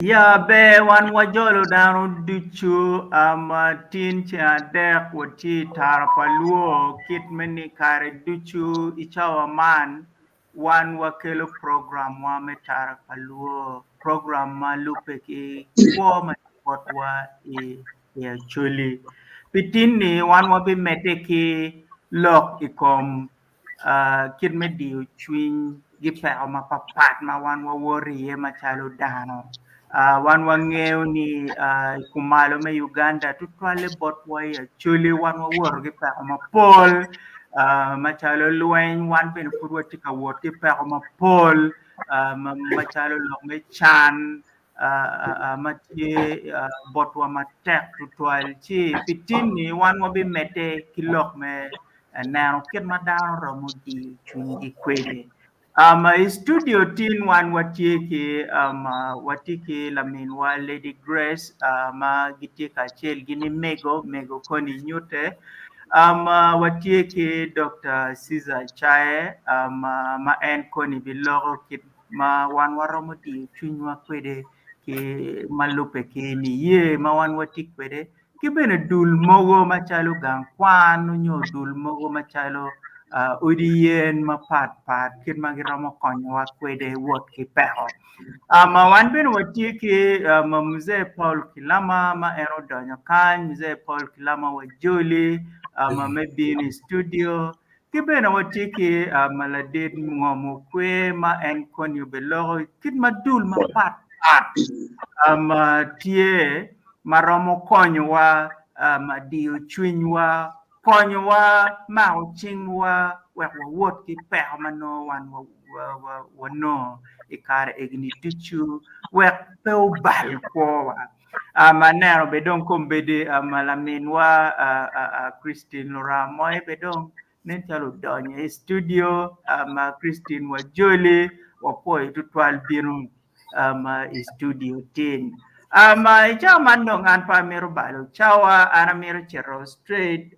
Ya be wan wajolo dano duchu tin cha dek wati tarapaluo kit meni kare duchu ichawa man wan wakelo program wa me tarapaluo program ma lupe ki kwa ma potwa e actually pitin ni wan wabi mete ki lok ikom kit me diu chwin gi pe ma papat ma wan wa wori ma chalo dano wan wang'eyo ni kumalo me Uganda tutwale botwa chuli wan wawuoro gi peko mapol machalo lweny wan bende pod wati ka wot gi peko mapol machalo lok me chan matie botwa matek tutwal chi pitini wan wabi mete ki lok me neno kit ma dano romo di chunygi kwede studio tin wan watieke watiki lamin wa Lady Grace ma gitika chel gini mego koni nyute watieke Dr. Caesar Chae ma en koni bilogo kit ma wan waromo di chunywa kwede ki malupe ki ni ye ma wan watik kwede ki bene dul mogo machalo gang kwan nyo dul mogo machalo udi yen ma pat kit ma giromo konyowa kwede wuot ki peko wan bende watieki mzee Paul Kilama ma en odonjo kany mzee Paul Kilama Wajoli me bini studio ki bene watieki Ladid Ng'omo Kwe ma en koni belogo kit ma dul ma pat tie maromo konyowa dio chunywa konyowa mako cingwa wek wawuot ki peko mano wan wano i kare egni ducu wek pe obal kwowa aneno be dong kom bede laminwa Christine Ramoy be dong nen chalo donyo e studio Christine Wajoli wapoy tutwal bino studio tin ikaw man dong an pa mero balo chawa ana mero chero straight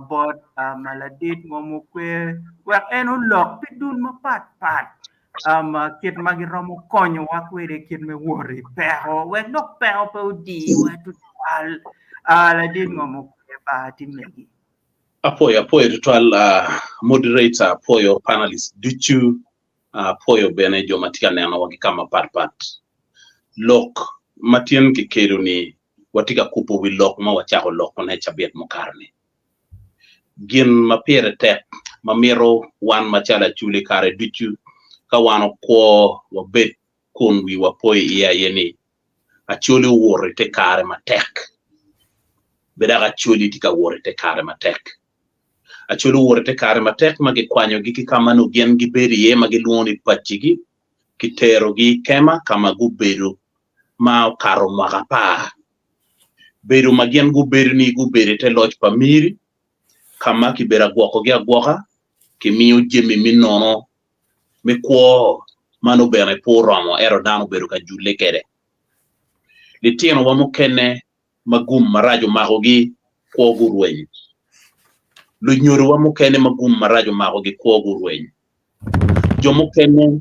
bot maladit ngomukwe wek en ulok pidun mapat kit magiromo konyo wa kwede kit me wori peho wek dok peho pe udi wek tutwal ladit ngomukwe ba timegi apoyo total moderator apoyo panelist duchu apoyo bene joma tika neno wagi kama pat lok matien ki kedo ni watika kupo wi lok ma wachako lok ne chabiet mokarni gin mapere tek mamiro wan machala chuli kare duchu ka wano ko wabet kun wi wapoyo iya yeni achuli wore te kare matek beda achuli tika wore te kare matek achulu wurte kare matek magi kwanyo gi kamano gen gi beri ye magi luoni pachigi kitero gi kema kama guberu ma karo magapa beru magien guberu ni gubere te loch pamiri kama kibera gwoko gi agwoka kimiyo jemi minono mi kwo mano bene poromo ero dano beru ka jule kede litieno wamukene magum marajo magogi kwo gurwenyi lu nyoro wa mukene magum marajo mako gi kwo gurweny jo mukene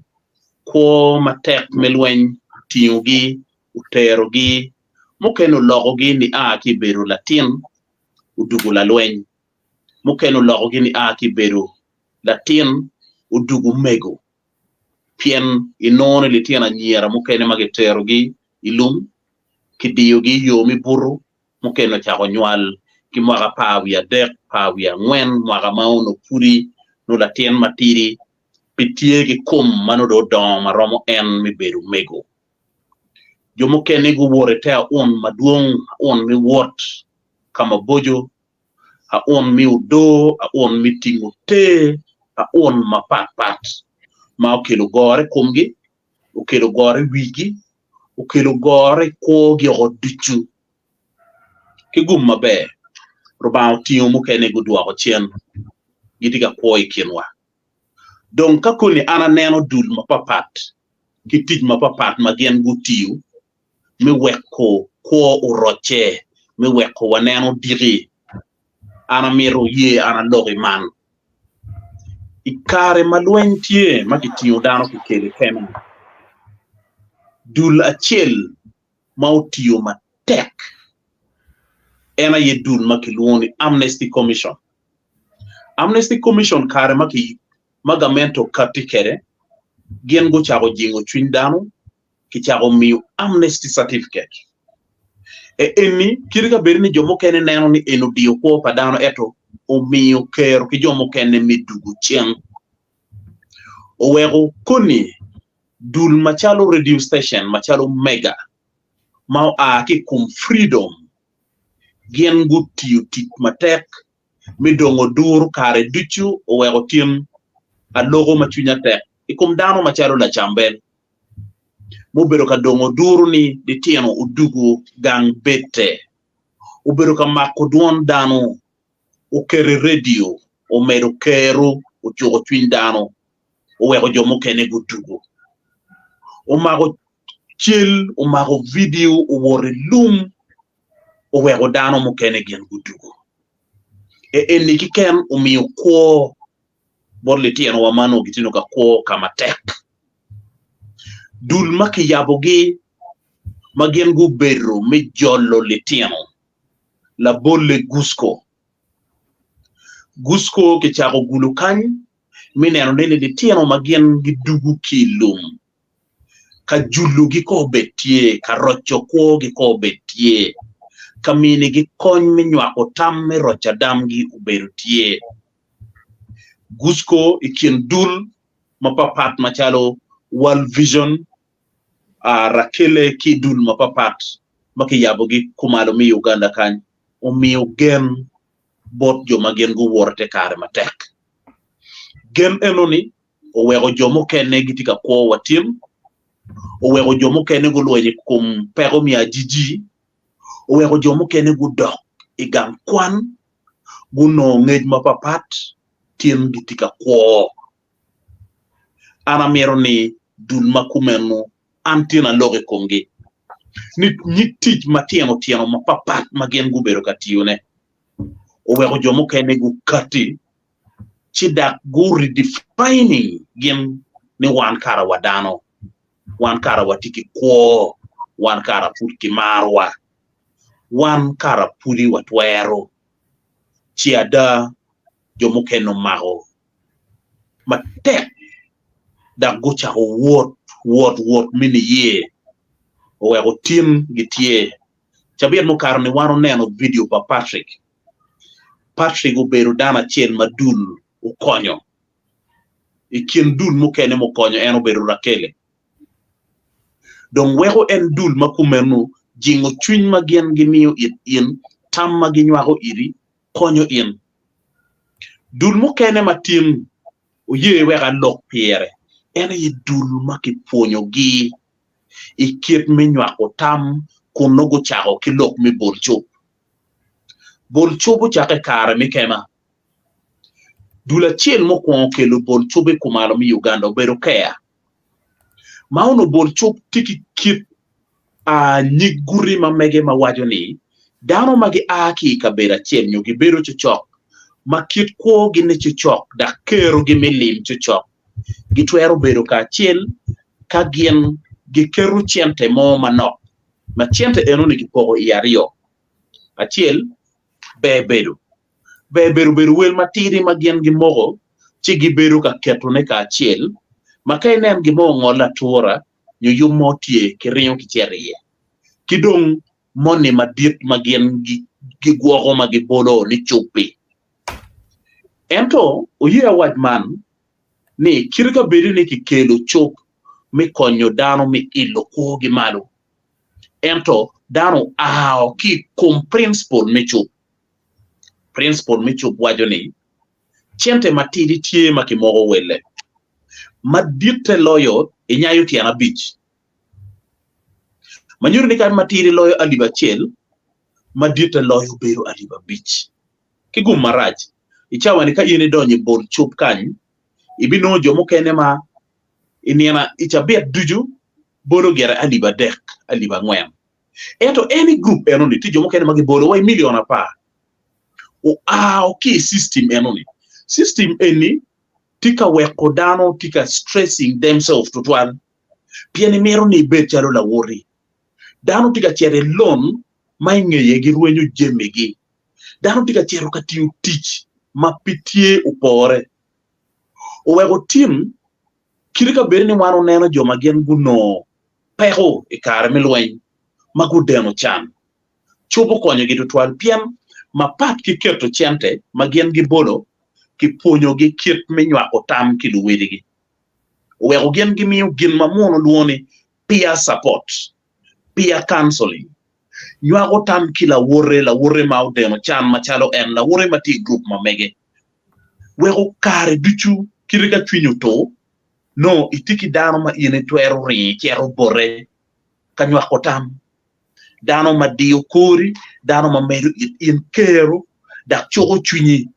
kwo matek melweny tiyo gi utero gi mukene logo gi ni ki beru latin udugu la lweny mukene logo gi ni ki beru latin udugu mego pien inone litiana nyiera mukene magitero gi ilum kidiyo gi yomi buru mukene chako nywal ki mwaga pawia dek pawia ngwen mwaga maono puri no latien matiri pitie gi kum mano do don maromo en mi beru mego jomo kene go wore te on maduong on mi wot kama bojo a on mi udo a on mi tingo te a on mapat ma okelo gore kumgi okelo gore wigi okelo gore ko gi oduchu ki gum mabe robao tiyo mukene gudwa ko chien gidiga koi kinwa donc kakuni ana neno dul mapapat kitij mapapat magien gutiyo mi wekko ko uroche mi wekko waneno diri ana miro ye ana logi man ikare malwen tie makitiyo dano kikele kema dul achel ma otiyo matek ena ye dul ma kiluoni Amnesty Commission kare magamento kati kere gien go chago jingo chuny dhano kichago miyo amnesty certificate eni kirika berini jomokene neno ni eno diyo ko padano eto omiyo kero ki jomokene midugu chieng owego koni dul machalo radio station machalo mega ma ki kum freedom gien go tiyo tit matek midongo dur kare duchu owego tim alogo machunya tek ikum dano machalo la chambel mubero ka dongo duru ni ditieno udugu gang bete ubero ka mako duon dano ukere radio umedo kero uchogo chwin dano uwego jomo kene gudugu umago chill umago video uwore lum uwego dano mukene gen gudugu eni kiken umiyo ko borle tieno wamano gitino ka ko kama tek dul maki yabogi magien gu berro mi jollo le tieno la bolle Gusco ke chago gulu kany mineno nene le tieno magien gi dugu kilum ka jullu gi ko betie ka rocho ko gi ko betie kamini gi kony minywako tam mi rocha dam gi uberu tie Gusco ikin dul mapapat machalo World Vision rakele ki dul mapapat maki yabogi kumalo mi Uganda kany omiyo gen bot joma gen go worte kare matek gen enoni owego jomo kene gitika ko watim owego jomo kene go lwenye kum pero mi ajiji owego jomo kene go dok igam kwan guno ngej mapapat tim gitika ko ana mero ni dul makumenu antina loge kongi ni tich matieno tieno mapapat magen gubero katiyone owego jomo kene gu kati chidak gu redefining gim ni wan kara wadano wan kara watiki ko wan kara putki marwa wan kara puli watwero chiada jomo keno mago matek da gocha wot mini ye owego tim gitie chabiet mokaro ni wano neno video pa Patrick ubero dana chien madul ukonyo ikin dul mukene mukonyo eno beru rakele don wego en dul makumenu jingo chwiny magien gimiyo in tam maginywago iri konyo in dul mukene matim uye wega lok piere ene ye dul makiponyo gi ikiet minywako tam kunogo chago kilok mi bol chobo chake kare mikema dula chien mokwon kelo bol chobe kumalo mi Uganda obero kea mauno bol chob tiki kit nyiguri mamege mawajo ni dano magi aki kabera chien nyogi bero chochok makit ko gine chochok da kero gimilim chochok gitwero bero ka chien ka gien gikeru chiente mo manok ma chiente enoni gipogo iario achiel beberu wel matiri magien gimogo chigi beru ka ketone ka achiel makainen gimo ngola tura nyu motie kirinyo kicherie kidong moni madit magien gigwogo magibolo ni chupi ento oye wadman ni kirika beru ni kikelo chup mi konyo dano mi ilo ko gi malo ento dano ki kum principle mi chup wajo ni chiente matidi tie makimogo wele madite loyo inyayo tiana beach manyuri ni kan matidi loyo aliba chel madite loyo bero aliba beach kigum maraj ichawa ni ka yene donye bol chup kany ibino jomo kene ma iniana ichabet duju bolo gera aliba dek aliba ngwem eto any group enoni ti jomo kene magi bolo way million apa okay system enoni system eni tika weko dano tika stressing themselves to twal pieni mero ni bet chalo la wori dano tiga chere lon mai ngeye gi ruenyo jemegi dano tiga chero katiu tich ma pitie upore owego tim kirika berni wano neno joma gen guno pego e kare milweny magudeno chan chopo konyo gi tutwal piem ma pat kiketo chente magien gi bolo kipunyo gi kit minywako tam kiluwedigi owego gen gi miyo gin mamuno luoni peer support peer counseling nywago tam kila la wore ma udeno chan machalo en la wore mati group mamege wego kare duchu kirika chwinyo to no itiki dano ma ine twero ri chero bore kanywako tam dano ma dio kori dano ma medo in kero da chogo chwinyi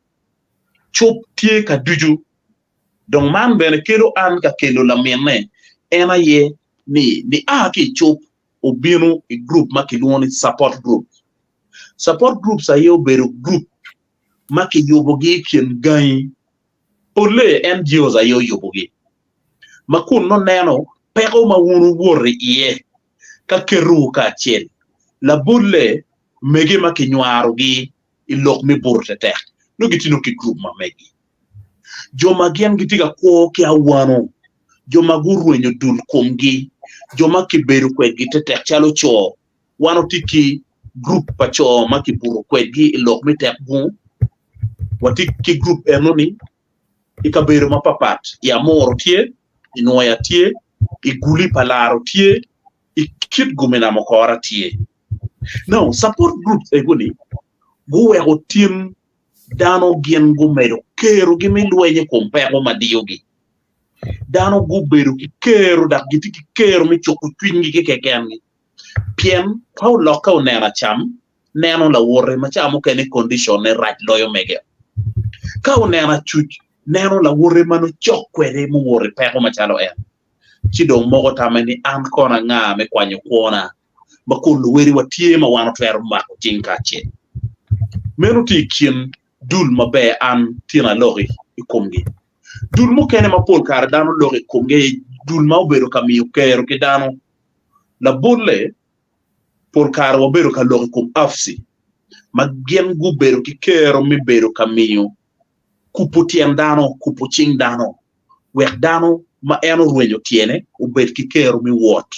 chop tie ka duju donc man bene kelo an ka kelo la mene ena ye ni ki chop obino i group makiluoni support group sa yo bero group maki yobogi kien gai ole NGOs ayo yobogi makun no neno pego ma wunu wore iye ka keru ka chel la bulle mege makinywaro gi ilok mi burte tek no gitino ki group ma megi joma gen gitiga ko ki awano joma gurwenyo dul komgi joma kiberu kwedgi tetek chalo cho wano tiki group pa cho makiburu kwedgi ilok mi tek bu watiki group enoni ikaberu mapapat ya moro tie inoya tie iguli palaro tie ikit gumena mokora tie now support groups egoni guwego tim dano gen gumedo kero gimilwenye kompego madiogi dano gubedo ki kero dak giti ki kero mi choku twingi ke kekengi piem kau loka unera cham neno la wore machamo kene condition ne right loyo mege kau nena chuch neno la wore mano chokwere mu wore pego machalo en chido mogo tamani an kona nga me kwanyo kuona makulu weri watie ma wano twero mako chinkache menu ti kien dul mabe an tina lori ikomgi dul mo kene ma pol kar dano lori komge dul ma obero kamiyo kero ke dano la bolle por kar obero ka lori kom afsi ma gen gu bero ki kero mi bero kamiyo kupo tien dano kupo ching dano wek dano ma eno ruenyo tiene ubet ki kero mi wot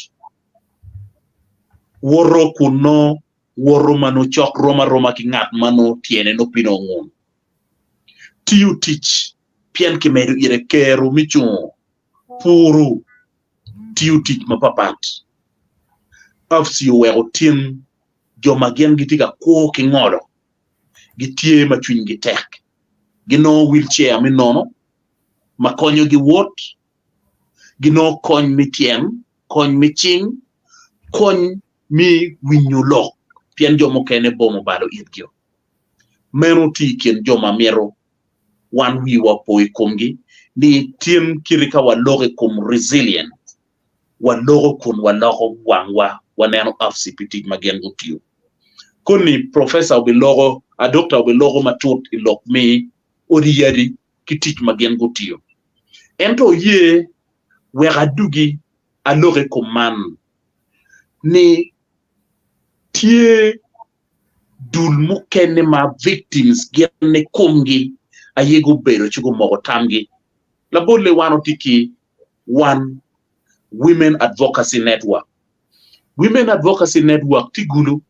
woro kuno woro mano chok roma ki ngat mano tiene no pino ngun tiu tich pien ki medo ire kero michungo puru tiu tich mapapat afsi wego tin joma gen gitika ko ki ngodo gitie ma chwin gi tek gino wheelchair mi nono ma konyo gi wot gino kony mi tien kony mi ching kony mi winyo lok pien jomo kene bomo balo irgio meno ti kien joma mero wan wiwa poi komgi ni tien kirika waloge kom resilient walogo kun walogo wangwa waneno afsi pitig magen gutio koni professor obilogo a doctor obilogo matut ilok mi oriyadi kitik magen gutio ento ye wera dugi aloge koman ni tie dul mukene ma victims gene komgi ayego bero chugo mogo tamgi la bolle wano tiki one women advocacy network tigulu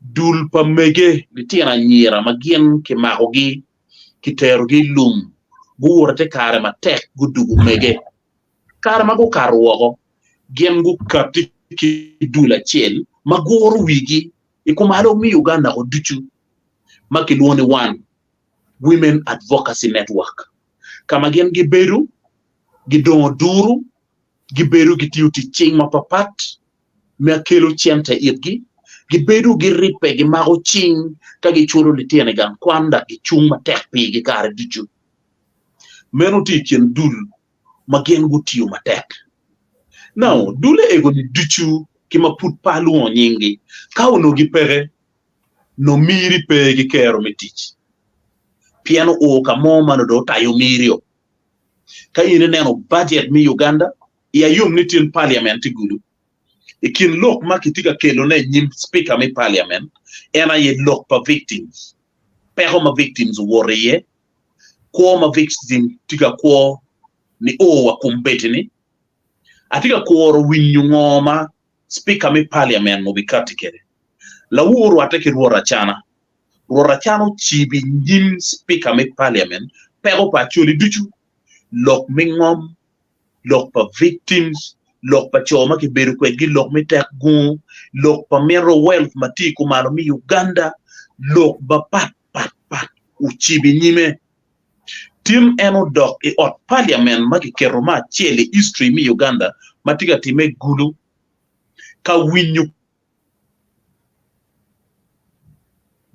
dul pa mege litina nyira magien ke magogi kiterogi lum buurate kare ma tek gudugu mege kare mago karwogo gen gu kapti ki dula chel magoro wigi ikumalo mi Uganda ko duchu makiluone one women advocacy network kama gen giberu gidongo duru giberu gitiuti ching mapapat me kelo chente irgi giberu giripe gi mago ching kagi churo litiene gan kwanda gichung matek pi gi kare duchu menu ti kien dul magen gutiu matek now dule ego ni duchu kima put palu on nyingi kauno gipere no miri pe gi kero metich piano o kamo mano do tayo mirio ka ine neno budget mi Uganda ya yum nitin parliament gulu ikin lok makitika kelo ne nyim speaker me parliament ena ye lok pa victims pero ma victims worriye ko ma victim tika ko ni o wa kumbetini atika ko ro winyu ngoma speaker me parliament mo bikati kede la wuru atake ruora chana chibi nyim speaker me parliament pero pa choli duchu lok mingom lok pa victims lok pa choma ki beru kwegi lok mi tek gun lok pa mero wealth mati kumalo mi Uganda lok ba pat uchibi nyime tim eno dok e ot parliament maki keroma chele history mi Uganda matiga time gulu ka winyu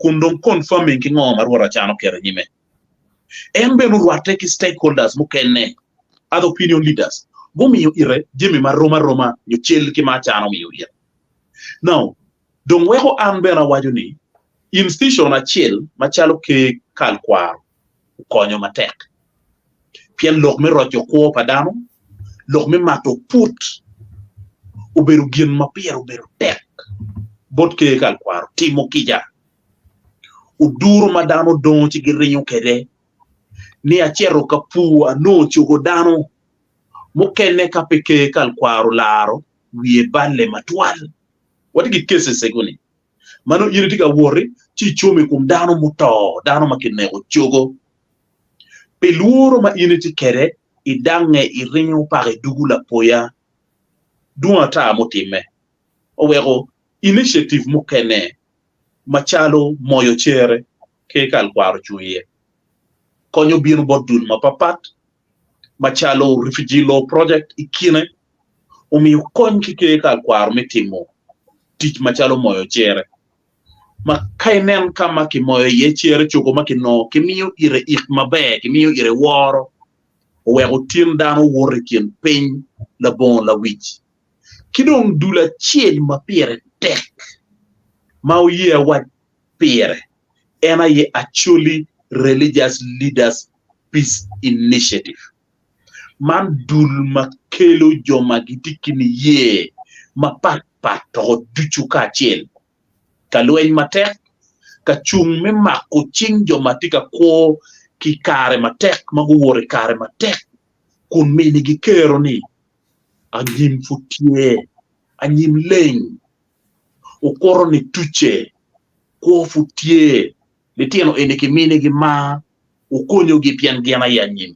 kundong confirming ki ngoma ruora chano kere nyime embe no ruate ki stakeholders mukene other opinion leaders bomi yo ire jemi ma roma yo chel ki ma chano mi yo ire now don weko ambe na wajuni institution na chel machalo ke kalkwar konyo matek pien lok me rocho ko padano lok me mato put uberu gien mapiero uberu tek bot ke kalkwar timo kija uduro madano don ci girinyo kede ni achero kapu ano chugo dano mukene kapeke kalkwaro laro wiye balle matwal wati ki kese seguni mano yiritika wori ci chomi kum dano muto dano makine o chugo peluoro ma initi kere idange irinyo pare dugula poya duata motime owero initiative mukene machalo moyo chere ke kalkwaro chuye konyo binu bodun mapapat machalo refugee law project ikine umi kon ke kalkwaro mitimo tich machalo moyo chere ma kainen kama ki moyo ye chere chugo makino kimiyo ire ik mabe kimiyo ire woro wego tim dano wore kien peny la bon la wich kidong dula chiel mapire tek mau ye wat pire ena ye actually religious leaders peace initiative man dul makelo joma gitikini ye mapat to duchu ka chiel kalwen matek ka chung me mako ching joma tika ko ki kare matek magu wore kare matek kun mini gi kero ni anyim futie anyim leng ukoro ni tuche ko futie litieno ene ki mine gi ma ukonyo gi pian gena yanyim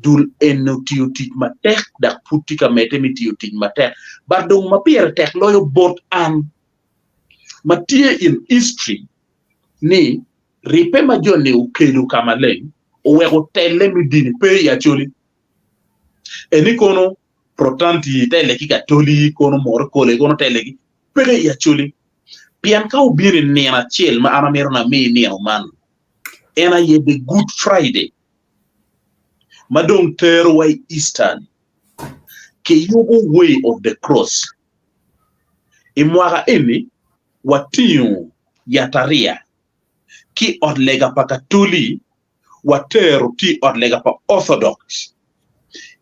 dul eno tiyo tik matek da puti ka mete mi tiyo tik matek bardong mapier tek loyo bot an matie in history ni ripe majoni ukelu kama leng uweko tele mi dini pe ya choli eni kono protanti tele ki katoli kono mor kole kono tele ki pe ya choli pian ka ubiri nena chel ma ana mero na mi nena man ena ye the Good Friday madong tero way Eastern ke yogo way of the cross imwaga eni watiyo yataria ki odlega pa katoli watero ti odlega pa orthodox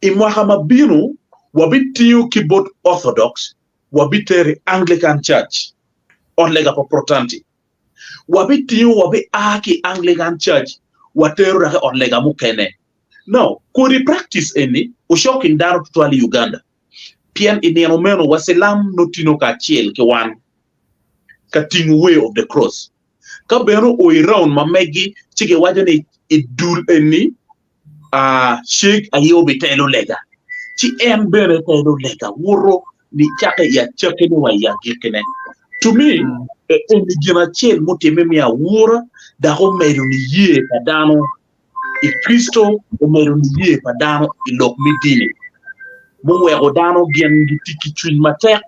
imwaga mabinu wabitiyo ki bot orthodox wabiteri Anglican Church odlega pa protanti wabitiyo wabi aki Anglican Church watero rake odlega mukene now kuri practice eni ushoki ndaro tutwali Uganda pian ineno meno wasilam notino ka chiel ke wan cutting way of the cross ka beno o around mamegi chike wajane idul eni sheik ayobi telo lega chi embere telo lega woro ni chake ya chake ni wa ya gikene to me eni gina chel moteme mi awura da ho meru ni ye padano i Kristo o meru ni ye padano i lok midini mo wego dano gen gitiki chun matek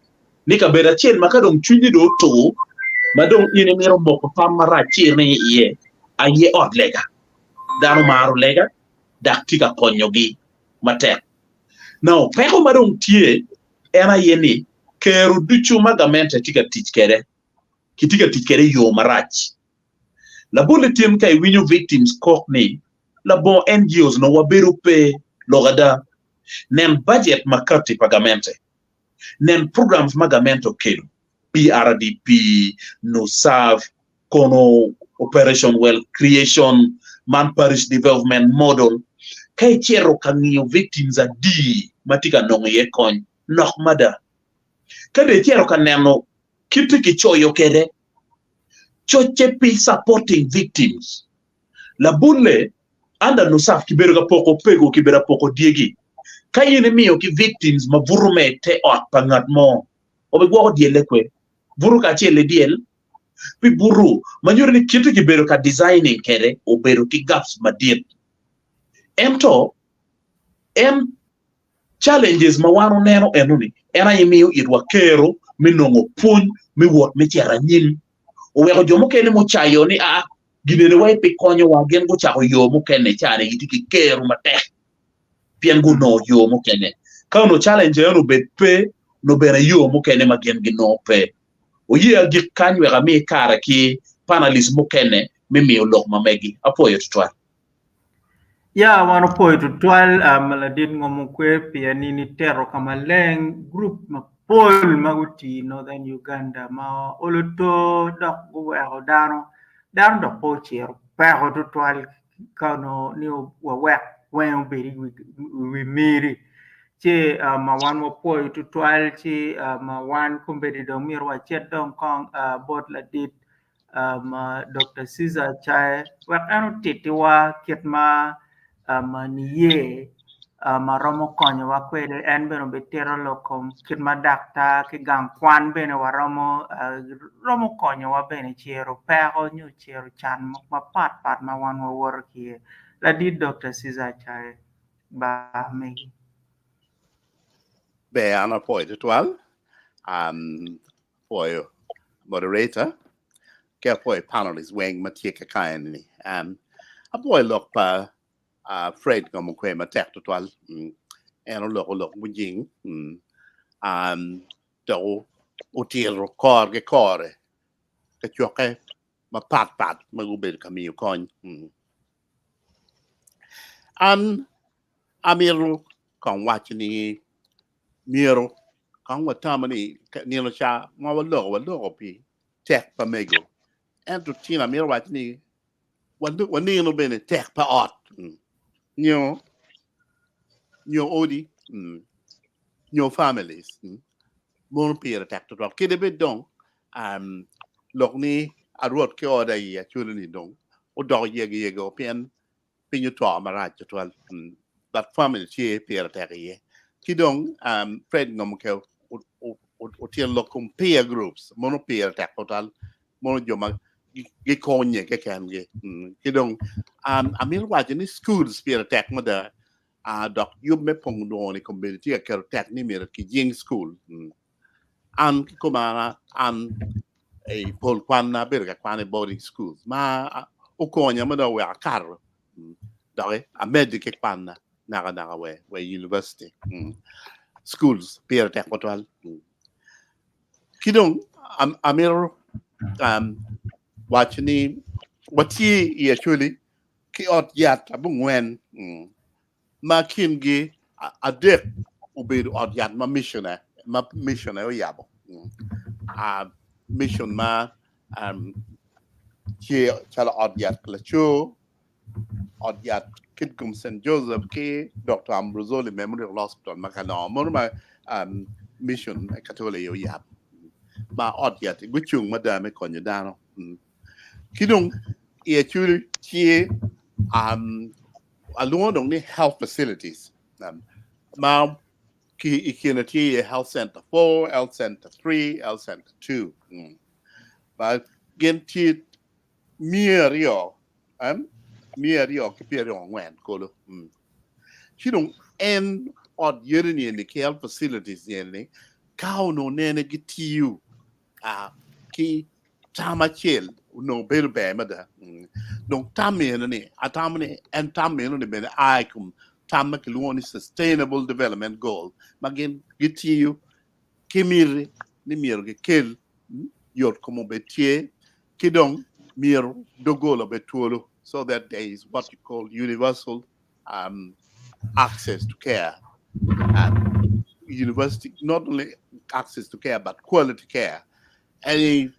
ni ka beda chel makadong chuni do to madong ine mero moko tamara chirne ye aye od lega dano maru lega daktika konyogi matek now peko madong tie ena yeni keru duchu magamente tika tichkere kitika tichkere yo marach la bulletin kay winyo victims kokni la bon NGOs no waberu pe logada nen budget makati pagamente nen programs magamento kelo PRDP no serve kono operation well creation man parish development model kay chero kangiyo victims a di matika nong ye kon nok mada kade chero kaneno kitu kichoyo kede choche pi supporting victims la bulle anda no saf kibero ga poko pego kibera poko diegi kayene miyo ki victims ma vurume te ot pangat mo obe gwo diele kwe vuru ka chele diel pi buru manyore ni kitu kibero ka designing kere obero ki gaps madien ento challenges ma wano neno enuni ena yimiyo itwa kero minongo puny miwot michera nyin oweko jomo kene mo chayo ni ginene wai pi konyo wa gen go chako yo mo kene chane gitiki kero mate pien go no yo mo kene ka no challenge no bet pe no bere yo mo kene ma gen gi no pe o ye agi kanyo ga mi kara ki panelist mo kene mi olok ma megi apoyo tutwa ya wano apoyo tutwa maladin ngomo kwe pia nini tero kama leng group mapol maguti Northern Uganda ma oluto dok go dano do pochiero pero tutwa kano ni wa wen beri we miri che ma wan mo poyo tutwa che ma wan kumbedi do mirwa chetong kong bot la dit Dr. Caesar Chai wa anu titiwa kitma niye maromo konyo wa kwede en beno betero lokom kitma dakta ki gang kwan bene wa romo konyo wa bene chiero pero nyu chiero chan ma pat ma wan wa wor kie la di Dr. Caesar Chai ba megi be ana poy tutwal poy moderator ke poy panelist weng matie ka kain ni a poy lok pa Fred ngom kwe ma tek tutwal eno lok bujing to util kor ge kore ke choke ma pat ma gubel kamiyo kon amiru kon wachini miro kon watamani nilo cha ma walo pi tek pa mego ento tina miro wachini wani no bene tek pa ot Nyo odi, nyo families, mon pira tak to drop. Kede be dong, lok ni arot ke oda ya chulu ni dong. O dog yege o pian pinyo to amaraj to that family che pira tak ye. Ki dong Fred ngom ke o tien lokum peer groups, mono pira tak total, mono joma gi konye ke kamge kidong amir wajini schools pira tek mada dok yub me pong do ni community ke tek ni mir ki jing school an kuma an e pol kwana berga kwana boarding schools ma o konya mada we akar dare a medic kwana naga we university schools pira tek total kidong amir watching wati actually ki ot yat abungwen ma kingi adek ubir ot yat ma missioner o yabo mission ma ki chala ot yat klacho ot yat kitkum St. Joseph ki Dr. Ambrosoli Memorial Hospital makano ma mission katole yo yabo ma ot yat guchung madame konyo dano kidong actually here along on the health facilities ma ki ikinati health center 4 health center 3 health center 2 but genti mirio ki pero ngwen kolo kidong en od yerini in the health facilities ni kao no nene gitiu ki tamachel no belbe mada donc tamene ni atamene en tamene ni ben aikum tamak luoni sustainable development goal magen gitiu kimir ni mirge kel yor como betie kidong mir dogolo betuolo so that there is what you call universal access to care university, not only access to care, but quality care. Any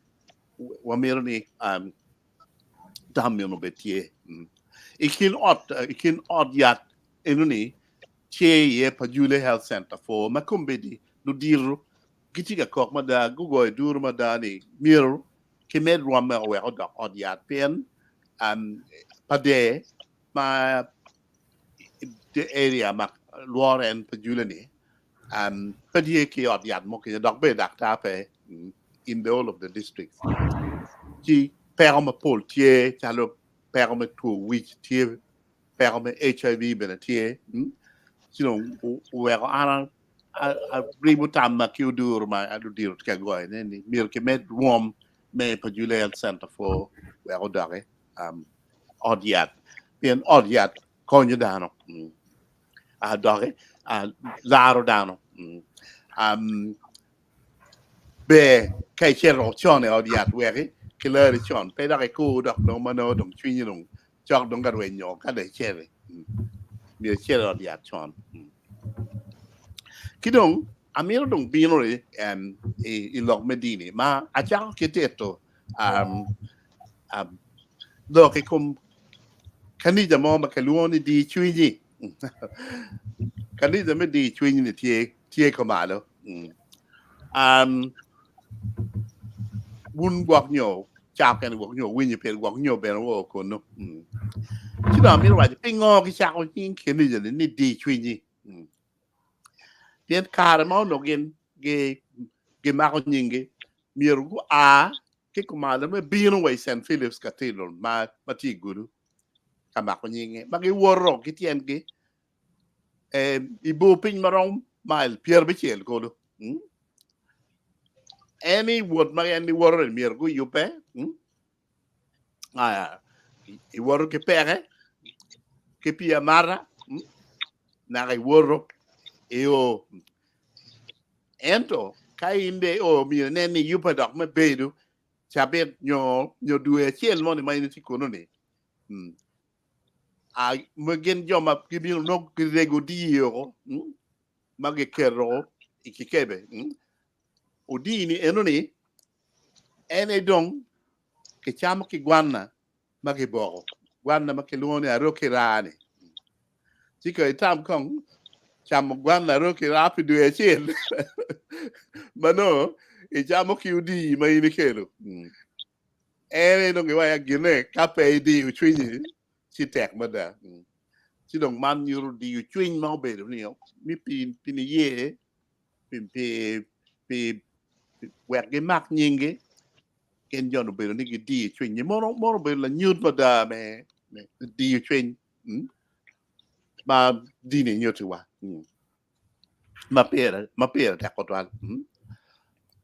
wamirni damyo betie. Ikin odd yat inuni che ye Pajule Health Center for makumbedi no diru gitiga kok mada gugo dur madani miru kimed rwama we odd yat pen pade ma the area mak Lauren Pajule ni padie ki odd yat mo ki dog be dak tape in the whole of the districts. Ji perma pol tie chalo perma to which tie perma HIV benatie where ana ributam ma kiudur ma adudir kagoy ni mir kemet warm me Pajule Health Center for where odare odyat bien odyat konyo dano adore laro dano be kai chero chone odyat weri killer chon pe da ko dok no mano dong chui nong chok dong garwe nyo ka de chere mir chero odyat chon kidong amiro dong binori ilok medini ma achang kiteto do ke kum kani da mo ma kaluoni di chuini kani da me di chuini ni tie ko malo bun gwak nyo chap kan gwak nyo win pe gwak nyo be no ko no chi da mi wa pe ngo ki cha ko kin kani da ni di chuini Tien kare mau no gen ge ma ko nyinge mirgu ke kumala me bino way St. Philip's Cathedral ma ti guru kama ko nyinge ma ge woro ki tien ge ibu pin marong mal Pierre Bichel ko do any word ma any woro mirgu yupe i woro ke pere ke pia mara na ge woro eo ento kainde o mi neni yupa dok me bedu chabet nyo duwe chiel mo ni mai ni kono ni megen joma kibi no kirego dio mage kero ikikebe odini enoni ene dong ke cham ki gwanna mage boro gwanna make luone aroke rani chiko itam kong chamo gwanna roki rapi du echen mano e chamo kiudi mai ni kelo ere no ngewa ya gine kape di uchwini si tek mada si dong man yuru di uchwini mau be ni mi pin ye pe wer ge mak nyinge ken jono be ni di uchwini moro be la nyut mada me di uchwini ma di ni nyotu wa ma pera ta ko twal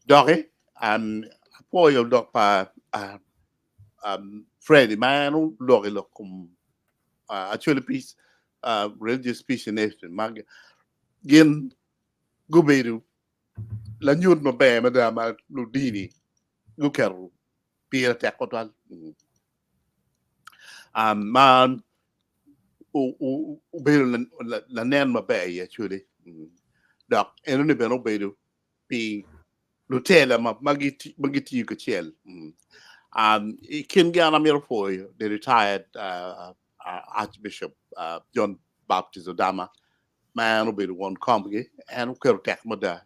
doke poi yo dok pa Freddy man doke lo kum actually peace religious peace nation mag gen guberu la nyut ma be ma da ma lu dini lu keru pera ta ko twal man o beru la nen ma be actually dak enoni beno bedu pi lutela magiti ko chel kin gana mir foi the retired Archbishop John Baptist Odama man bedu one company and ko tek moda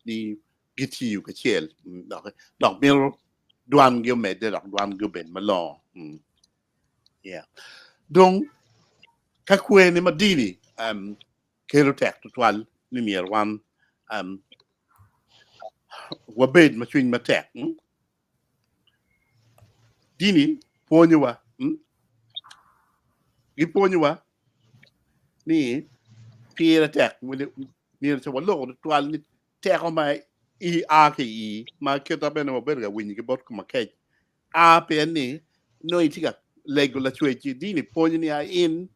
ni giti ko chel dak mir duan gyo me de dak duan gyo ben malon yeah donc kakwe ni madini kero tek to twal ni mir wan wabed machwin matek dini ponyowa giponyowa ni pira tek mir so lo twal ni tek o mai i ma keta beno mo berga wini ke bot kuma ke pen ni no itiga lego la chwechi dini ponyo ni in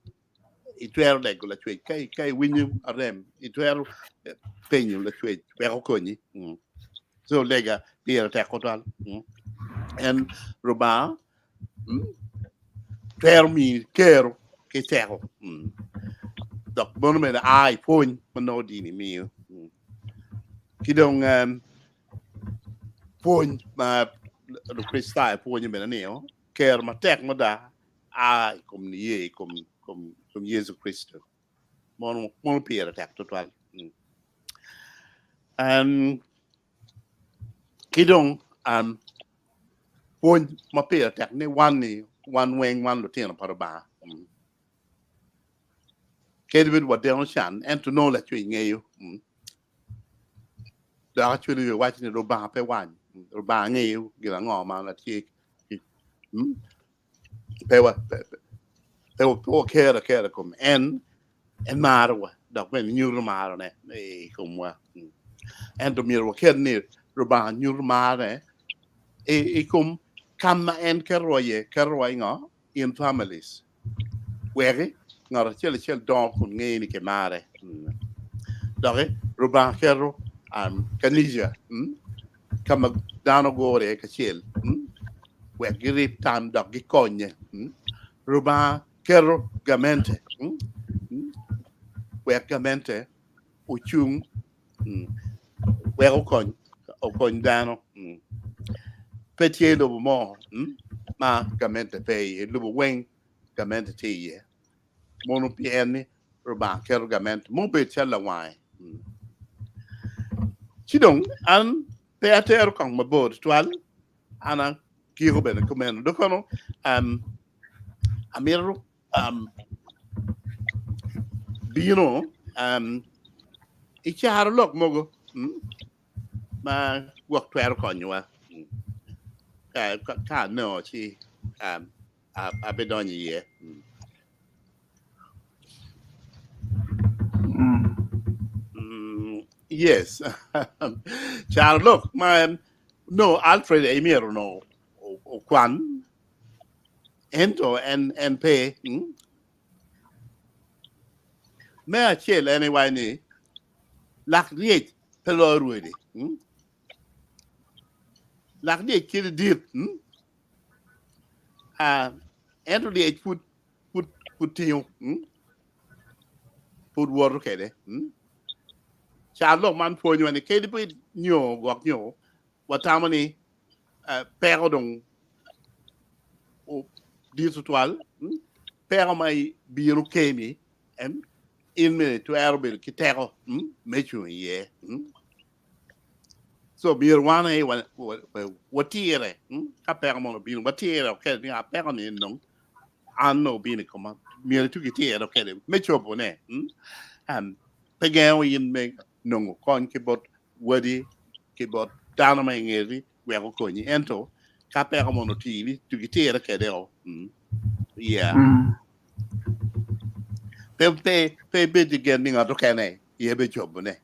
itwero lego la chwechi kai winyu arem itwero penyu la chwechi pero koni so lega pira tek o twal en roba termi kero ke teko dok bono me ai pon mano dini mi khi đông phun mà được Christa phun như bên này ó care mà tech mà đã cùng như cùng Jesus Christ mon pia tech total khi đông phun mà pia tech này one wing one routine là paraba cái điều what they understand and to know that you nghe you đóช่วยดูว่าจะรูบาไปวันรูบาเงี้ยกี่หลังออกมาแล้วที่เปว่าโอเคละคุมเอ็นมาแล้ววะดอกเป็นยูรูมาแล้วเนี่ยไอ้คุมว่าเอ็นตัวมีรูแค่นี้รูบายูรูมาเนี่ยไอ้คุมคำมาเอ็นแค่รวยเงาะ in families เว้ยเงาะเชื่อดอกคุณเงี้ยนี่แกมาเลยดอกรูบาแค่รKanija, kama dano gore kachel, we grip time dog gikonye, ruba kero gamente, we gamente, uchung, we okon dano, petier lobo mo, ma gamente pay, lobo wing, gamente tea, mono pieni, ruba kero gamente, mo be chella wine. Chỉ đúng anh theater còn mà bớt toán anh kia có bên comment đó không Amir bino ít chả lộc mogo mà work together còn nhiều à cả no chi bên đó nhiều Yes. Child, look, man. No, Alfred Emir, no. O Kwan. Ento and pay. May I chill anyway, ni? Lak diet, hello, Rudy. Lak diet, kill deep. Ento diet, put you. Put water, okay, chả lúc man phơi như vậy cái đi bị nhiều hoặc nhiều và tham này père đồng digital père mai biru kemi em in me to arabil kitero me chu ye so biru wana e wa tiere ka père mo biru wa tiere okay ni a père ni non anno bini koma mi tu kitero okay me chu bone pegaw in me nungu con kibot wadi kibot dana mai ngeri we ko ni ento ka pe ko mono tv tu gitera kedeo yeah pe be de gen ninga to kene ye be job ne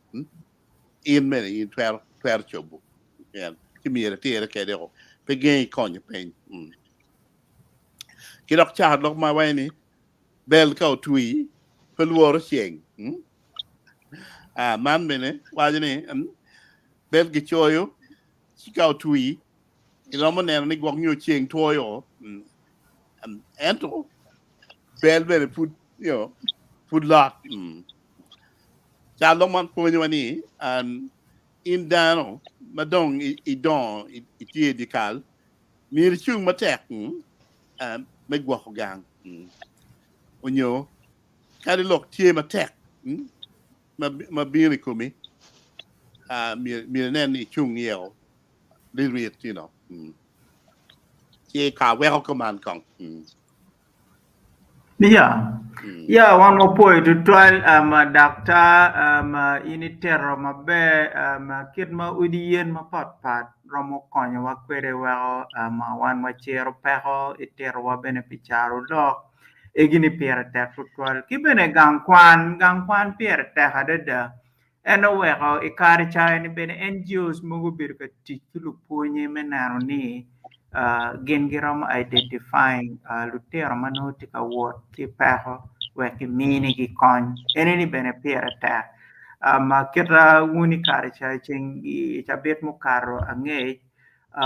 in me in twer job yeah ki mi tera kedeo pe gen ko ni pen ki dok cha dok ma wai ni bel ka tui pe luor cheng man mene wajene bel gi choyo chikao tui ilomo ne ni gwok nyo cheng toyo ento bel put put lot cha lo man po ni wani in dano madong I don itie dikal mir chung matek me gwok gang onyo kadi lok tie matek ma bini kumi mi neni chung yeo lirit che ka wel ko man kong yeah one more point to try doctor initer ma be kit ma udien ma pat romo konyo wa kwere wa ma wan ma chero peho iter wa beneficiaro dok egini pier tek tutwal kibene gangkwan pier tek adada eno weko ikari chai ni bene NGOs mugu birka tikulu punye menano ni gengiram identifying lutero manotika wot ki peho weki mini ki kon enini bene pier tek ma kira wuni kari chai chengi chabet mukaro angej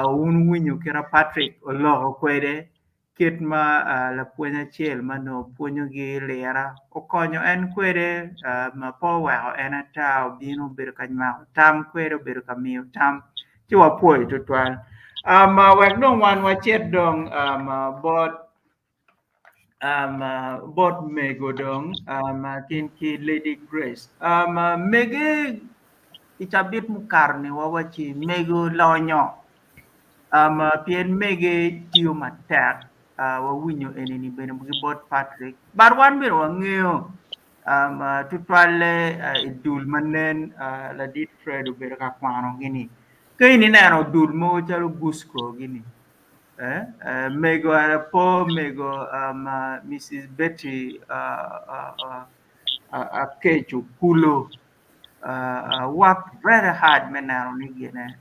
un winyu kira Patrick ologo kwede kit ma la puonj achiel mano puonjo gi lera okonyo en kwede ma po weho en ata obino bedo kanywa tam kwede bedo kamiyo tam ti wapuoyo tutwal wek dong wan wachet dong bot mego dong tin ki Lady Grace mege ichabit mukarni wawachi mego lonyo pien mege tiyo matek wawinyo enini bene gi bot Patrick bar wan bene wang'eyo tutwale idul manen la dit Fred obedo ka kwano gini ka in ineno dul mo chalo Gusco gini mego po mego Mrs. Betty Akecho kulo work very hard meneno ni gine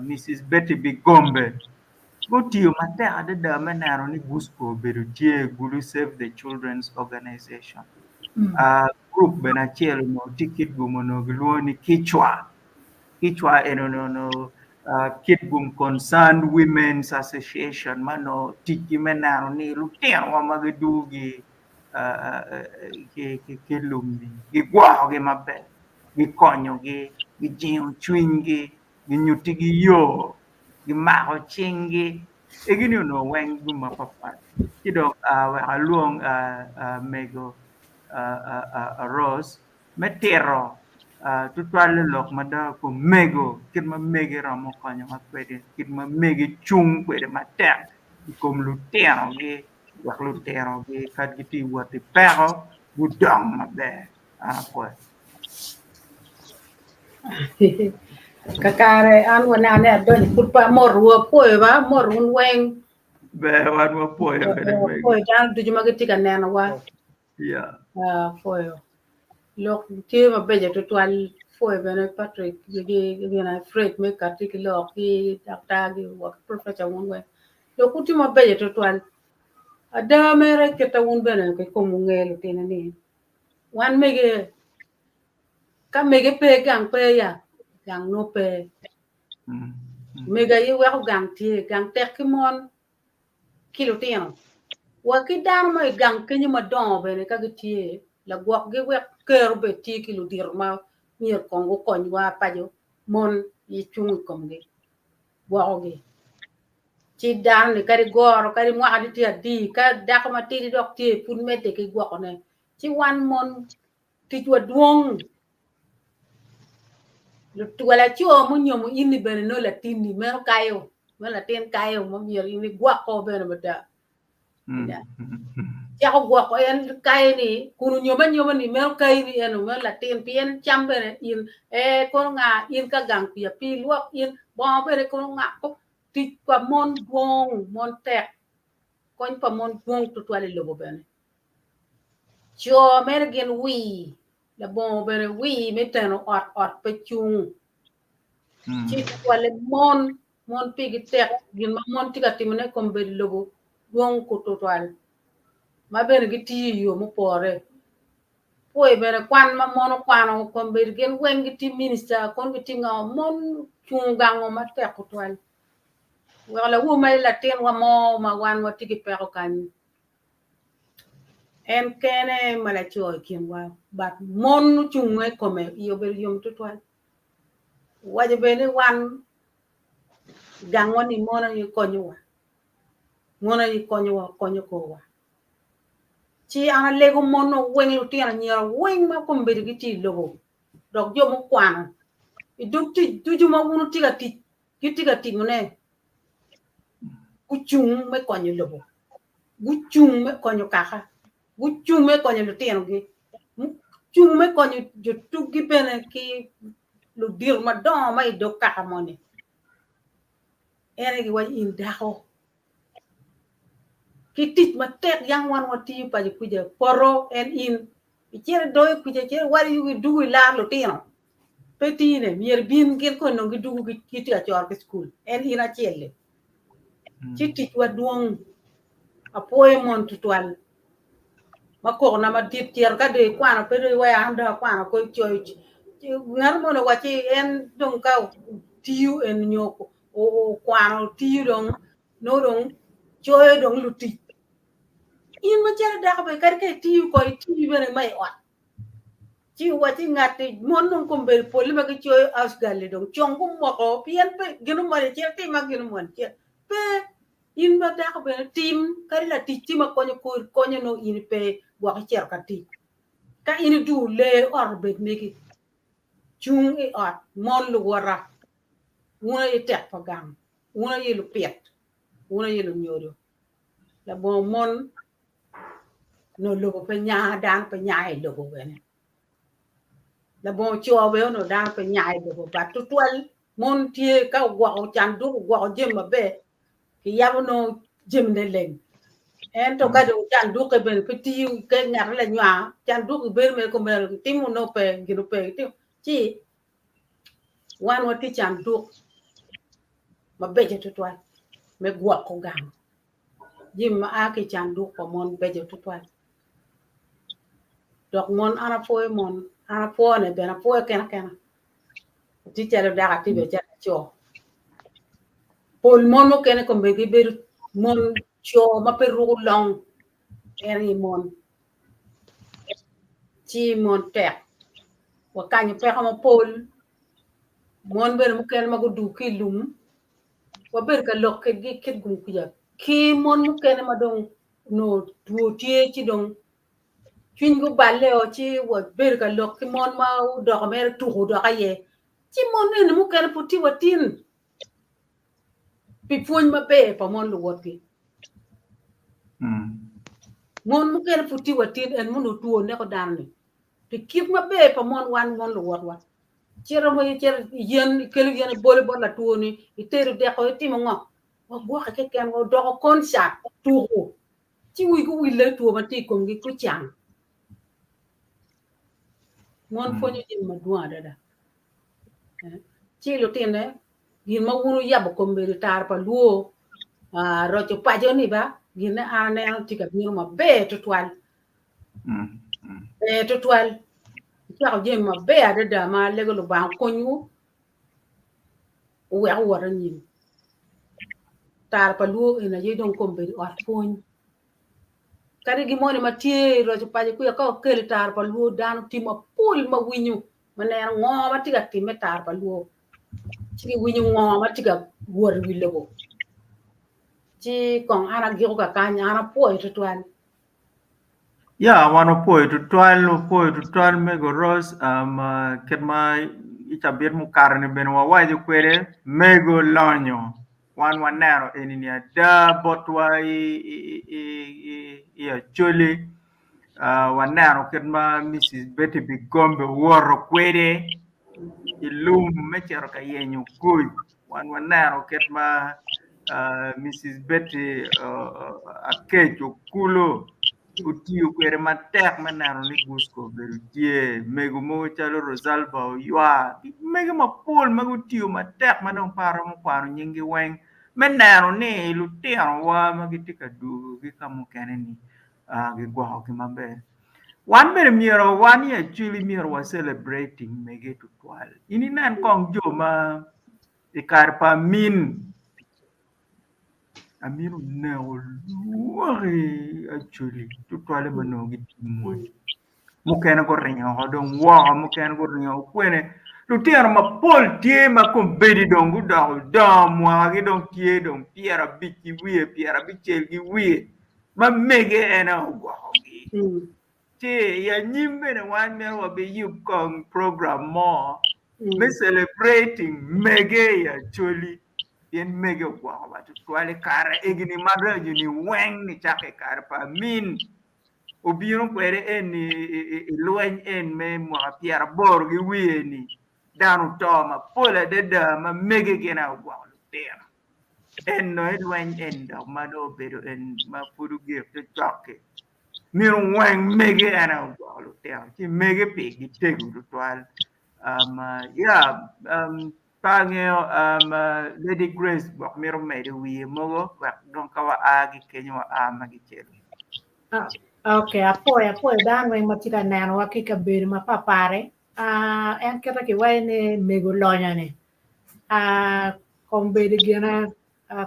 Mrs. Betty Bigombe gotiyo matek adada meneno ni Gusco obedo tie Gulu Save the Children's Organization group bene achiel no tikit gumono giluongo ni Kichwa enono Kit Gum Concerned Women's Association mano tiki menano ni lutino wa magidugi ke lumbi gigwaho gi maber gikonyogi gijiwo chunygi ginyutogi yo gimako cinggi gini ono weng guma papat kidok wek aluong mego Rose metero tutwale lok mada ko mego kit ma mege romo konyo makwede kit ma mege chung kwede matek kom lutino gi wek lutino gi kat giti wati pero gudong maber kwe kakare an wana ne don purpa morwo poe ba morun weng be wan wa poe poe jan du juma giti kan nena wa yeah poe lok ti ma beje to twal poe bene Patrick gi na Fred me kati ki lok ki dakta gi wa professor won we lo kuti ma beje to twal ada mere ke ta won bene ke ko mu ngel tinani wan mege ka mege pe gang pe ya gang no pe mega yi wa gang tie gang tek mon kilo tino wa ki dan ma gang ke ni ma don be ne ka tie la gwak ge we ker be ti kilo dir ma mier kongo kon wa pa jo mon yi chung kom ge wa ge ci dan ni kari goro kari mo adi ti di ka dak ma ti dok ti pun me te ki gwak ne ci wan mon ti wa duong wala chuo mo nyomo ini bene no latini mero kayo mo latin kayo mo mier ini gwa ko bene bata ya ko gwa ko en kay ni kunu nyoma ni mero kay ni eno mo latin pien cham bene in ko nga in ka gang pia pi luok in bo bene ko nga ko ti kwa mon duong mon tek kon pa mon duong to twale lobo bene chuo mer gen wi la bon bere wi metano ot pe chung ci wala mon pigi tek gin ma mon tiga timne kom be logo won ko total ma bere giti yo mo pore poi bere kwan ma mon kwano kom be gen wen giti minister kon giti nga mon chung gango ma tek total wala wo mai la ten wa mo ma wan wa tigi pe ko kan en kene mala choy kin wa bat mon chung ngai kome yo be yom total waje bene wan gango ni mona yi konyo ko wa ci ana lego mono wen lu tiana nyara wen ma ko mbedi giti logo dok yo mo kwano idukti tuju ma wonu tiga ti mone kuchung me konyo logo guchung me konyo kaka guchung me konyo lu tiana gi chung me konyo jo tugi bene ki lu dir ma don mai do kaka mone ere gi wa in daho kitit ma tek yang wan wati pa ji kuje poro en in ikere doy kuje kere wari yu du la lo tino petine mier bin ger ko no gi du gi kiti a chor ke school en ina chelle kitit wa duong appointment tutwal mako na ma dit tier ka de kwana pe de wa anda kwana ko choy ngar mo no wachi en dong ka tiu en nyoko o kwana tiu dong no dong choy dong luti in ma chere da be kar ke ti ko ti bene mai ot ti wati ngati mon non ko ber poli ma ke choy asgali dong chong ko mo ko pian pe ginu ma che ti ma ginu mon che pe in ba da be tim kar la ti ti ma ko no in pe wa ke cher ka ti ka in du le or be me ki chung e ot mon lu wara una ye tek pa gam una ye lu pet una ye lu nyodo la bo mon no lo pe nya dan pe nya e lo bene la bo cho we no dan pe nya e lo ba tu twal mon tie ka gwa chan du gwa jem be ki ya no jem ne len en to ka do chan du ke ben pe ti ke nya la nya chan du ke ben me ko me ti mo no pe gi pe ti chi wan wa ti chan du ma be je tu twal me gwa ko gam jem ma a ke chan du ko mon be je tu twal dok mon ana foe mon ana foe ne bena foe kena ti chelo daga ti be cha cho pol mon mo kene ko be ber mon cho ma per ru long eri mon chi mon te wa kanyi pe ko pol mon ber mo kene ma go du ki lum wa ber ka lok ke gi ke gum ku ya ki mon mo kene ma dong no tuo tie chi dong Chwin go balle o chi wo ber ka lok ki mon ma u do ka mer tu do ka ye chi mon ne mu kan puti watin pi fuñ ma pe pa mon lu wot ki mon mu kan puti watin en mu no tuo ne ko dan ni pi kip ma pe pa mon wan mon lu wot wa chero mo cher yen kelu yen bole bol la tuo ni iteru de ko ti mo ngo wa bo ka ke ken go do ko kon sa tu ko chi wi ku wi le tuo ma ti ko ngi ku chang mon fonyo din ma duwa dada chi lo tine gin ma wunu yabo ko mberi tar pa luo ro cho pa jo ni ba gin ane ti ka bir ma be to twal cha ko je ma be dada ma le go ba ko nyu we a wora ni tar pa luo ina je don ko mberi or fon kare gi moni ma tie ro cho pa ku ya ko ke tar pa luo dan ti ma pul ma winyu ma ne ngo ma ti ka ti me tar pa luo chi winyu ngo ma ti ka wor wi lego chi kong ana gi ka ka nya na po to twan ya wano poi to twal me go ros ket ma icha bir mu karne ben wa waje kwere me go lonyo wan wanero enini da botwa i choli wanero ket ma Mrs. Betty Bigombe woro kwere ilum mechero ka yenyo kuy wan wanero ket ma Mrs. Betty akecho kulo utiyo kwere matek manero ni gusko berutie mego mo chalo Rosalba ywa mego mapol mago tiyo matek madong paro mo kwano nyingi weng menero ni lutino wa magitika du gikamo kene ni gigwao ki maber wan bere miero wan ye chuli miero wa celebrating mege tutwal ini nen kong jo ma ikar pa min Amiru neo luori actually tutwale manogi timon mukena ko ringo hodong wa mukena ko ringo kwene lutiano ma pol tie ma kombedi dongu da mwa gi dong tie dong piera biki wie piera bichel gi wie ma mege ena ogwahogi che ya nyimbe ne wan ne wa be yup kong program mo me celebrating mege ya choli yen mege gwa ba twale kara egini madra juni weng ni chake kara pa min obiro kwere en lwen en me mo pier bor gi wieni danu toma pola de da ma mege gena gwa ter en no lwen en da ma do bedo en ma fudu ge to chake mi weng mege ana gwa ter ki mege pe gi tegu twal pangeo Lady Grace bok miro mede wiye mogo wak don kawa agi kenyo magi chelo okay apoy dan we matira nano akika bir ma papare en kata ki wayne mego lonya ne kombe de gena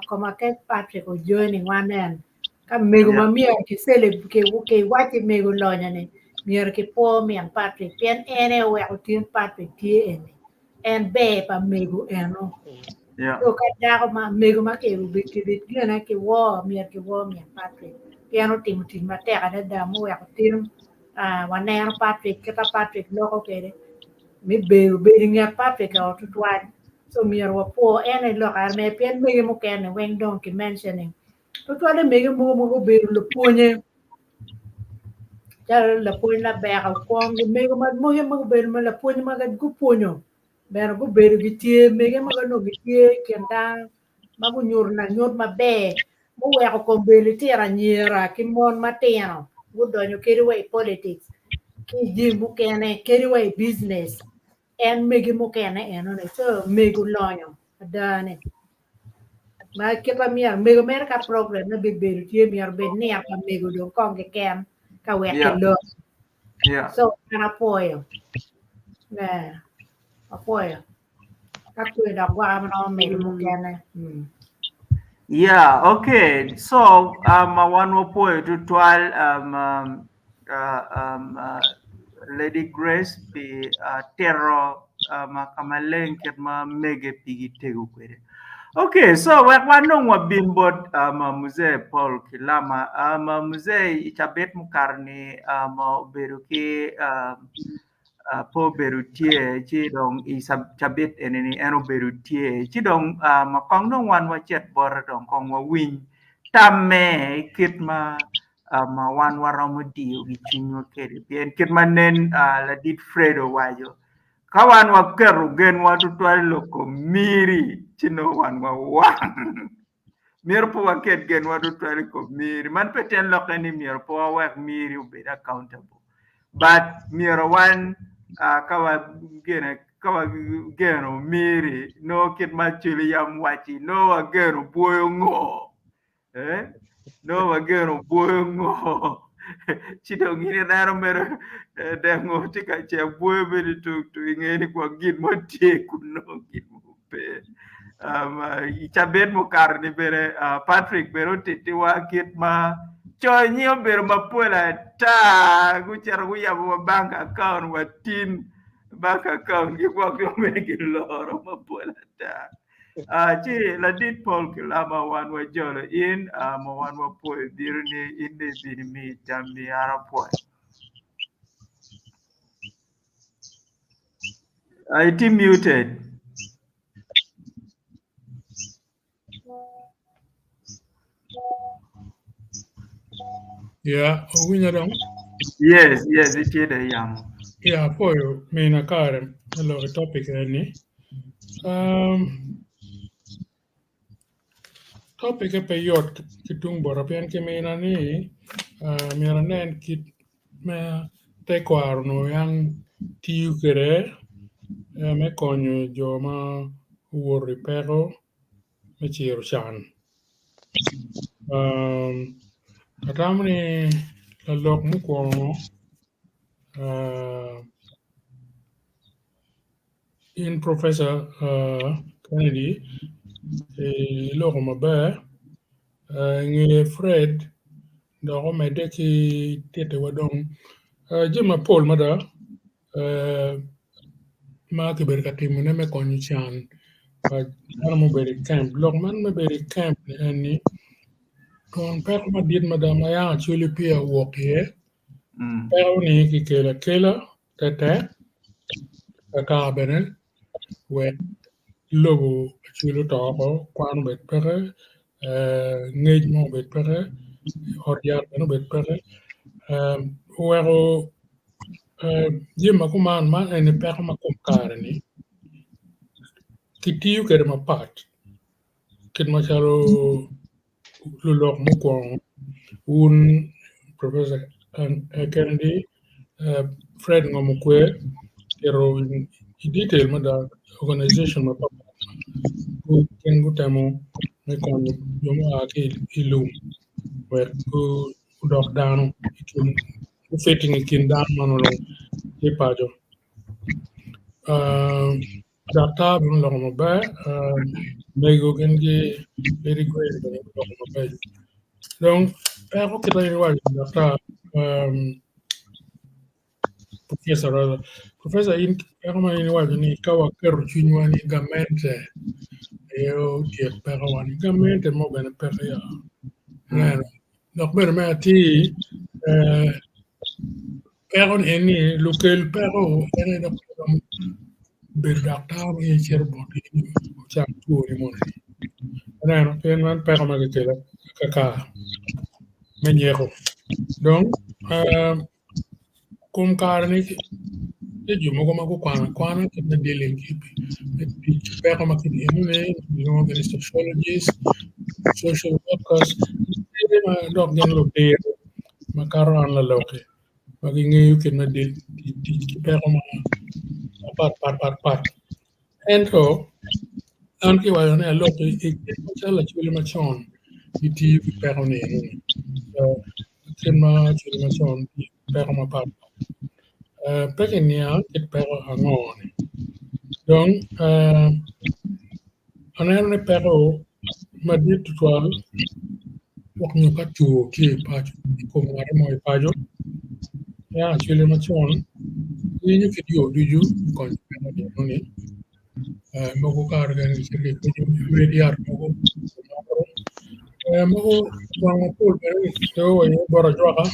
koma ke Patrick o joining one en ka mego ma mier ki sele ke wati mego lonya ne mier ki po mian Patrick pien ene we utin Patrick tie en be pa mego eno Yeah. so ka dago ma mego ma ke bit gana ke wo mian Patrick piano tim ma te ka da mo we utin wane Patrick ke Patrick loko ke mi be nya Patrick o tutwan so mier wa po ene lo ka me pien mego mo ken wen don ki mentioning tutwale mege mo be lo ponye ya la ponye la be ka ko mege mo be mo la ponye ma ga gu ponyo be gu be gi tie mege ma ga no gi tie kenda ma gu nyur ma be mo we ko be le tira nyira ki mon mateno gu donyo keri way politics ki ji mu kene keri way business en mege mo kene eno ne so mege lonyo adane ma kita miar mego mer ka problem na big beru tie miar be near ka mego do kong ke kem ka we ke Yeah. lo Yeah. so kana apoyo na apoyo ka ku da gwa ma no mego mo kene Yeah, okay. So, one more point to twal, Lady Grace, the terror, kamaleng ket ma mege pigi tegu kwere. Okay, so one no wa bimbot, muse Paul Kilama, muse itabet mukarni, beruki, po berutie chi dong I chabit eneni eno berutie chi dong ma kong dong wan wa chet bor dong kong wa win tamme kit ma wan wa romodio gi chinyo kere bien kit ma nen la dit fredo wajo kawan wa keru gen wa tutwal loko miri chino wan wa wang mir po wa ket gen wa tutwal ko miri man peten lokani mir po wa wak miri be accountable but mir wan kawa geno miri no kit machuli yam wachi no ageno boyo ngo no ageno boyo ngo chito ngine daro mero dengo tika che boyo bedi tu ingeni kwa git motie kuno git mope ichabet mo karni bere Patrick bero titi wa kit ma cho nyio bero mapola ta guchar guya bo bank account watin bank account gi kwa ko megi loro mapola ta chi la dit Paul Kilama wan wa jolo in ma wan wa po dirni inde bini mi tambi ara po IT muted. Yeah, winya dong. Yes, it is the yam. Yeah, apoyo mina kare lo topic ni. Topic pe yot kitung boro pian ke mina ni mira nen kit me te kwaro no yang tiu kere me konyo joma wuori pero me chiro chan. Atamni la lok mukwongo in Professor Kennedy loko maber ngi Fred doko mede ki tete wadong jima Paul mada ma ki ber katimu ne me konyu chan pa ana mo beri camp lok man me beri camp ni kon pek ma dit mada ma ya actually pia walk here pero ni ki kela tete ka benen we logo chulo toko kwan bet pere ngej mo bet pere hodiar no bet pere wero jima kuman man ene pere ma kumkare ni kitiyu kere ma pat kit ma chalo lulok mo kwong un Professor Kennedy Fred ngomukwe kero in detail ma da organization ma papa ken gutamo me kon yomo ake ilum wer ku dok dano ikin fitting ikin dan manolo e pajo data bun lo mo ba mego gen ge very great lo mo ba donc Pero kita igual, data professor in pero ma igual ni kawa keru chunwani gamente eu tie pero wani gamente mo bene per ya. Neno. Donc bene ma ti pero eni local pero ene da ber data e cerbo di cha tu ni mo. Neno pen man pero ma ke la kaka menyero. Donc kum karni je mo ko kwana ke na dele ki pero ma ke ni ne no the sociologist social workers ma dog gen lo de ma karo an la loke ma gi ngi ke na de ki pero ma part and so an ki wa ne loke e ko chala chule ma chon iti pero ne so ken ma chule ma chon pero ma part pequeña que pero angone donc anene pero ma dit toal wax ñu ka tuo ki pa ko ngare moy pajo ya chile ma chon ni ñu fi dio du ju ko pero de noni mo ko kar gan ci ke ko ñu wediar mo ko mo ko mo ko pero to yo boro joxa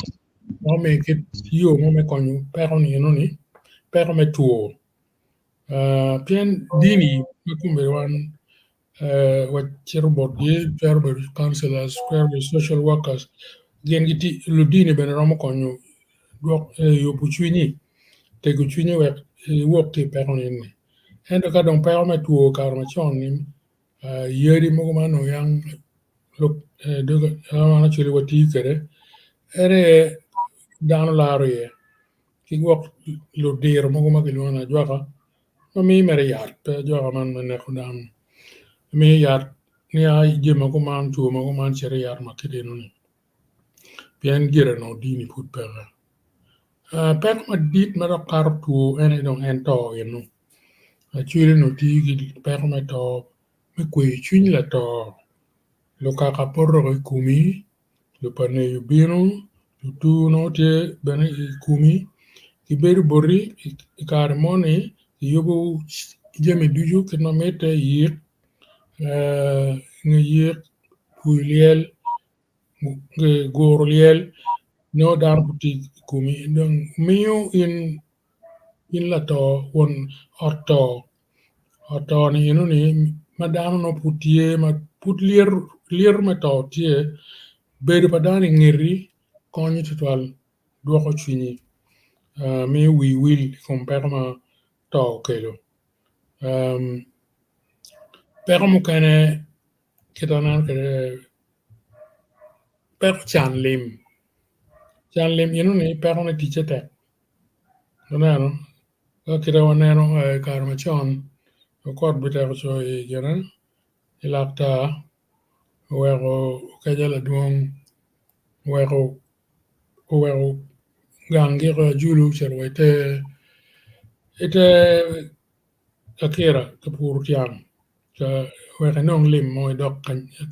mo me ke yo mo me ko ñu pero ni noni pero me tuo pian dini kumbe wan what cherbot ye cherbot counselors cherbot social workers gen giti lu dini ben ram ko ñu dok yo bu chini te gu chini wek wok ti pero ni en ka don pero me tuo kar ma chon ni yeri mo ma no yang look de na chili wati kere ere dan laro ye ki wok lu dir mo ma ki lu na jwaka mi mere yar pe jwaka man ne ko dan mi yar ni ay jema ko man tu ma ko man chere yar ma kede no ni bien gira no dini put pera per ma dit ma do kar tu ene don en to yenu a chire no ti gi per ma to me kwe chuni la to lo ka ka porro ko kumi lo pane yu bino lo tu no te bene kumi ki beru borri kar moni yogo jeme duju ke no mete yir nga yir puliel nga gorliel no dar buti kumi donc miyo in la to won orto ni ino ni madano no putie ma put lier ma to tie beru padani ngiri konyi tutwal dwoko chini mi we will compare ma to kelo pero mo kane kitanan ke pero chan lim yenu ni pero na tichete no ka kira wanero kar ma chon ko bita so yena ilakta wero kajala duong wero gangi julu cherwete ite akira kapur tiang ka weka nong lim moy dok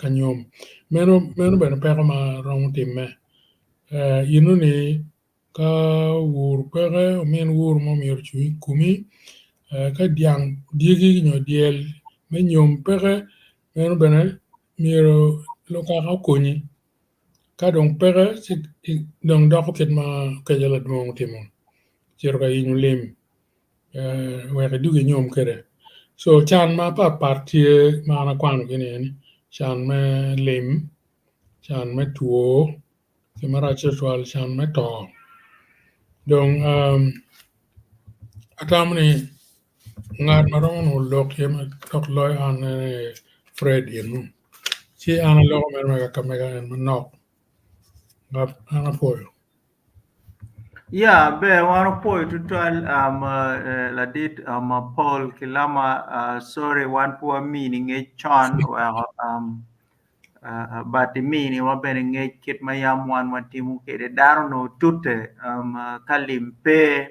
kanyom meno ben pero ma rong timme yinu ni ka wur pere men wur mo mir chui kumi ka diang diegi nyo diel men nyom pere meno ben miro lo ka koni ka dong pere dong dok ket ma ka jala dong timon cher ka yinu lim weka dugi nyom kere so chan ma pa partie ma na kwan kene ni chan me lim chan me tuo ke mara cheswal chan me to donc atamni ngat maron no lok yem tok loy an Fred yenu si an lok mer me ka me gan no ngap an foyo Yeah, be wano po tutal la dit Paul kilama sorry one poor meaning a chon well but the meaning wa ben nge kit mayam wan watimu ke de darno tutte kalim pe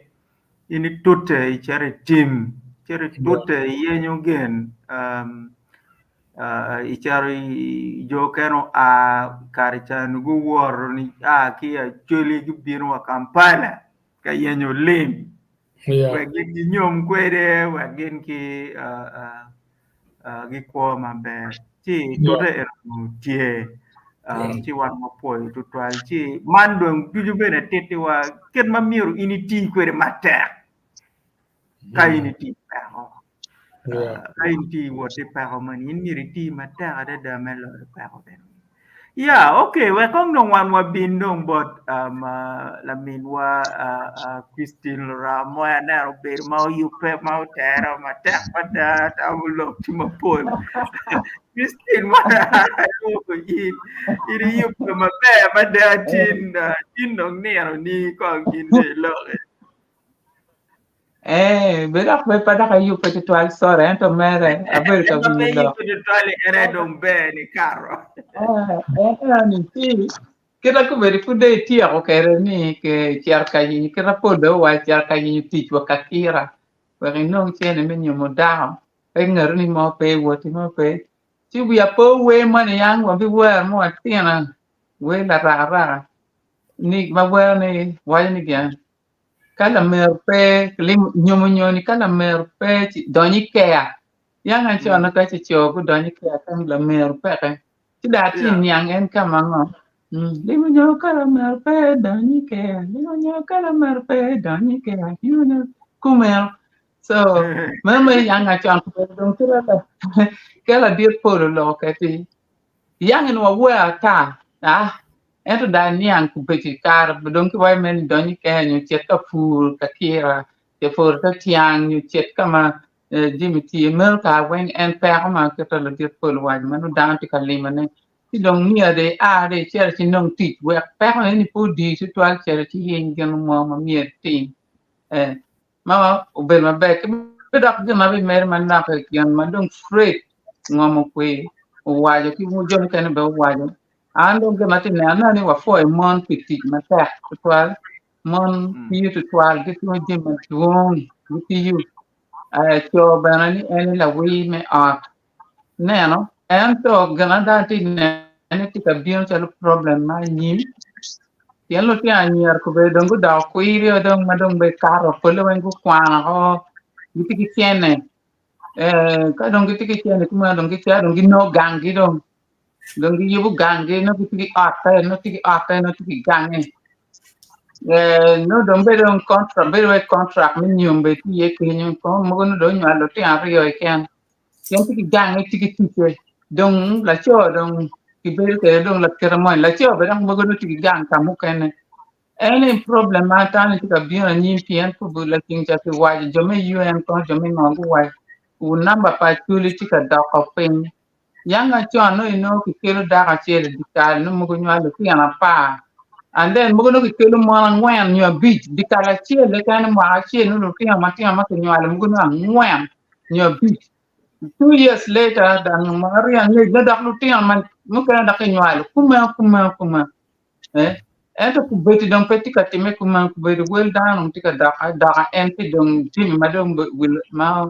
ini tutte chere tim chere tutte yenyu gen ichari jokeno a karichan gu wor ni a ki a chuli gu biro wa Kampala ka yenyo lim Yeah. wagin ki nyom kwede wagin ki gi ko maber ti Yeah. tote tie ti wan mo poi to twal ti mandong juju bene tete wa ket mamiru initi kwede matek ka initi pero Yeah. ka initi wote pero man initi matek ada da melo pero ben yeah, okay. We kong nung wan wa bindong but la min wa Christine Ramo na ro ber mau yupe mau tera ma tek pada tamulo ti ma pol. Christine wa ko iri yupe ma be ma da tin nong ne ro ni ko ginde lo. Berak be pada kayu petual sore ento mere aber ka Ma be binilo. yupe de tole ere dong be ni karo. Era ni ti. Kira ku beri ku de ti ako kere ni ke ciar kayi kira podo wa ciar kayi ti wa kakira. Beri nong tiene menyo mo dao. E ngar ni mo pe wo ti mo pe. Ti wi apo we man yang wa bi wa mo tiena. We la ra. Ni ma wa ni wa ni gan. Kala mer pe lim nyomo nyoni kala mer pe doni kea yang an chona ka chi cho ku doni kea kan la mer pe ka ti da ti Yeah. nyang en kama ngo lim nyo kala mer pe doni kea lim nyo kala mer pe doni kea you know kumer so mama yang an chona ku dong ti la kala dir po lo ka ti yang en wa ta ento da niang ku beti kar bedong ki wai men doni ke nyu chet ka fur ka kira ke fur ka tiang nyu chet kama dimiti mel ka wen en pa ma ke to le dir pol wai manu dan ti kalima ne ti dong mia de a de cher ti nong ti we pa ne ni pu di ti twal cher ti yen gen mo ma mia ti ma u be ma be ke be dak ge ma be mer man na ke yan ma dong straight ngomo kwe wajo ki mu jon ken be wajo ando ke mati ne ana ni wa fo e mon piti mata twal mon piu to twal ke tu je ma tuong piu cho bana ni en la wi me art ne no en to gana da ti ne ti ka bion cha problem ma nim yen lo ti anyer ko be dongo da ko iri odong ma dong be karo ko lo wen ko kwa ho ti ki tiene ka dong ti ki tiene kuma dong ki cha dong no gangi dong dong yubu gangi no ti ata no ti ata no ti gangi no dong be dong contract mi nyum be ti ye ki nyum ko mo no do nyalo ti ari yo ken ken ti gangi ti ki ti dong la cho dong ki be ke dong la kera mo la cho be dong mo no ti gang ka mu ken any problem ma ta ni ti ka bi na ni pien ko bu la king ja ti wa jo me un ko jo me ngo wa u namba pa chuli ti ka da ko pen yanga chon no ino ki kelo daga chere dikal no mugo nyalo ki ana pa and then mugo no ki kelo mo ngwan nyo beach dikala chere kan mo a chere no ki ama ki nyalo mugo no ngwan nyo beach 2 years later dan maria ne da dak lu ti ama mugo da ki nyalo kuma ento ku beti don peti ka time kuma ku beti wel dan ti ka daga enti don ti ma don wil ma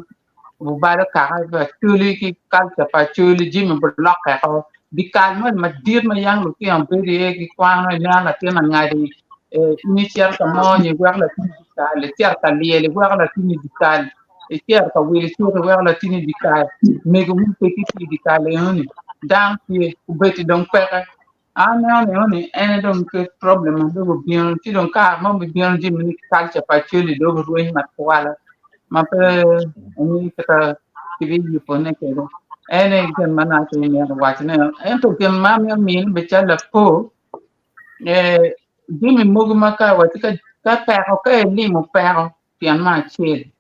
bu bala ka ba chuli ki kalta pa chuli jimi block ka ko di kalma ma dir ma yang lu ki am be de ki kwano na la tena ngadi ni tiar ka mo ni gwa la ti ka le tiar ka le gwa la ti ni di kal e tiar ka wili ti gwa la ti ni di kal me go mu pe ki ti di kal e oni dan ki ku beti don pe ka ana ne oni ene don ke problem do bion ti don ka mo bion jimi ni kalta pa chuli do ruin ma kwala ma pe ni ka TV pone ke do ene ken mana to ni watch ne en to ken ma mi min be cha la po dimi mugu ma ka wa ka pero ka li mo pero pian ma che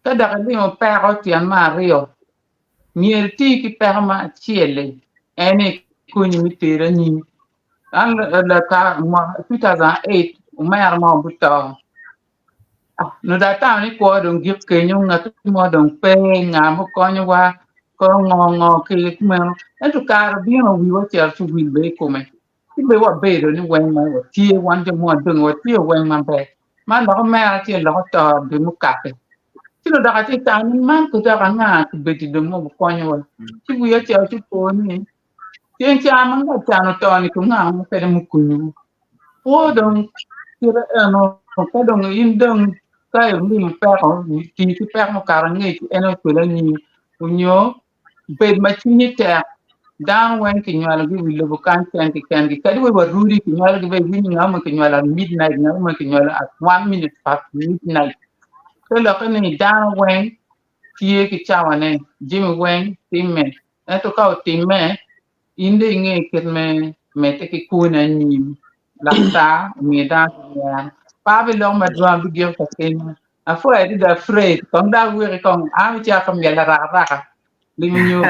ka da li mo pero pian ma rio mier ti ki pero ma chiele ene ko ni mi te ra ni an la ka ma 2008 ma yar ma buta no da ta ni ko don gip ke nyu nga tu mo don pe nga mo ko nyu wa ko ngo ke ku me en tu ka bi no wi wa cha tu wi be ko me ti be wa be do ni wen ma wa ti wan de mo don wa ti wen ma be ma lo me a ti lo to bi mu ka pe Kilo da kati ta ni man ko da nga ku beti do mo ko nyo. Ti bu ya ti a ti ko ni. Tien ti amang ga ta no to ni ku nga mo pe mo ku ni. Po dong ti ra no ko dong in dong ka yo ni mo pe ko ni ti pe mo ka ra ngi ti eno ku la ni ku nyo be ma ti ni ta down when ki nyala gi wi lobo kan ki kadi we rudi ki nyala gi be wi ngam ki nyala midnight ngam ki nyala at 1 minute past midnight so lo ka ni down when tie ki chawane jimmy wen timme eto ka timme inde nge ket me te ki kuna ni lakta mi da ya pa bi lo ma drum bi gyo ka ken afo e da afraid kong da wi kong a mi cha kam ya la ra liminyo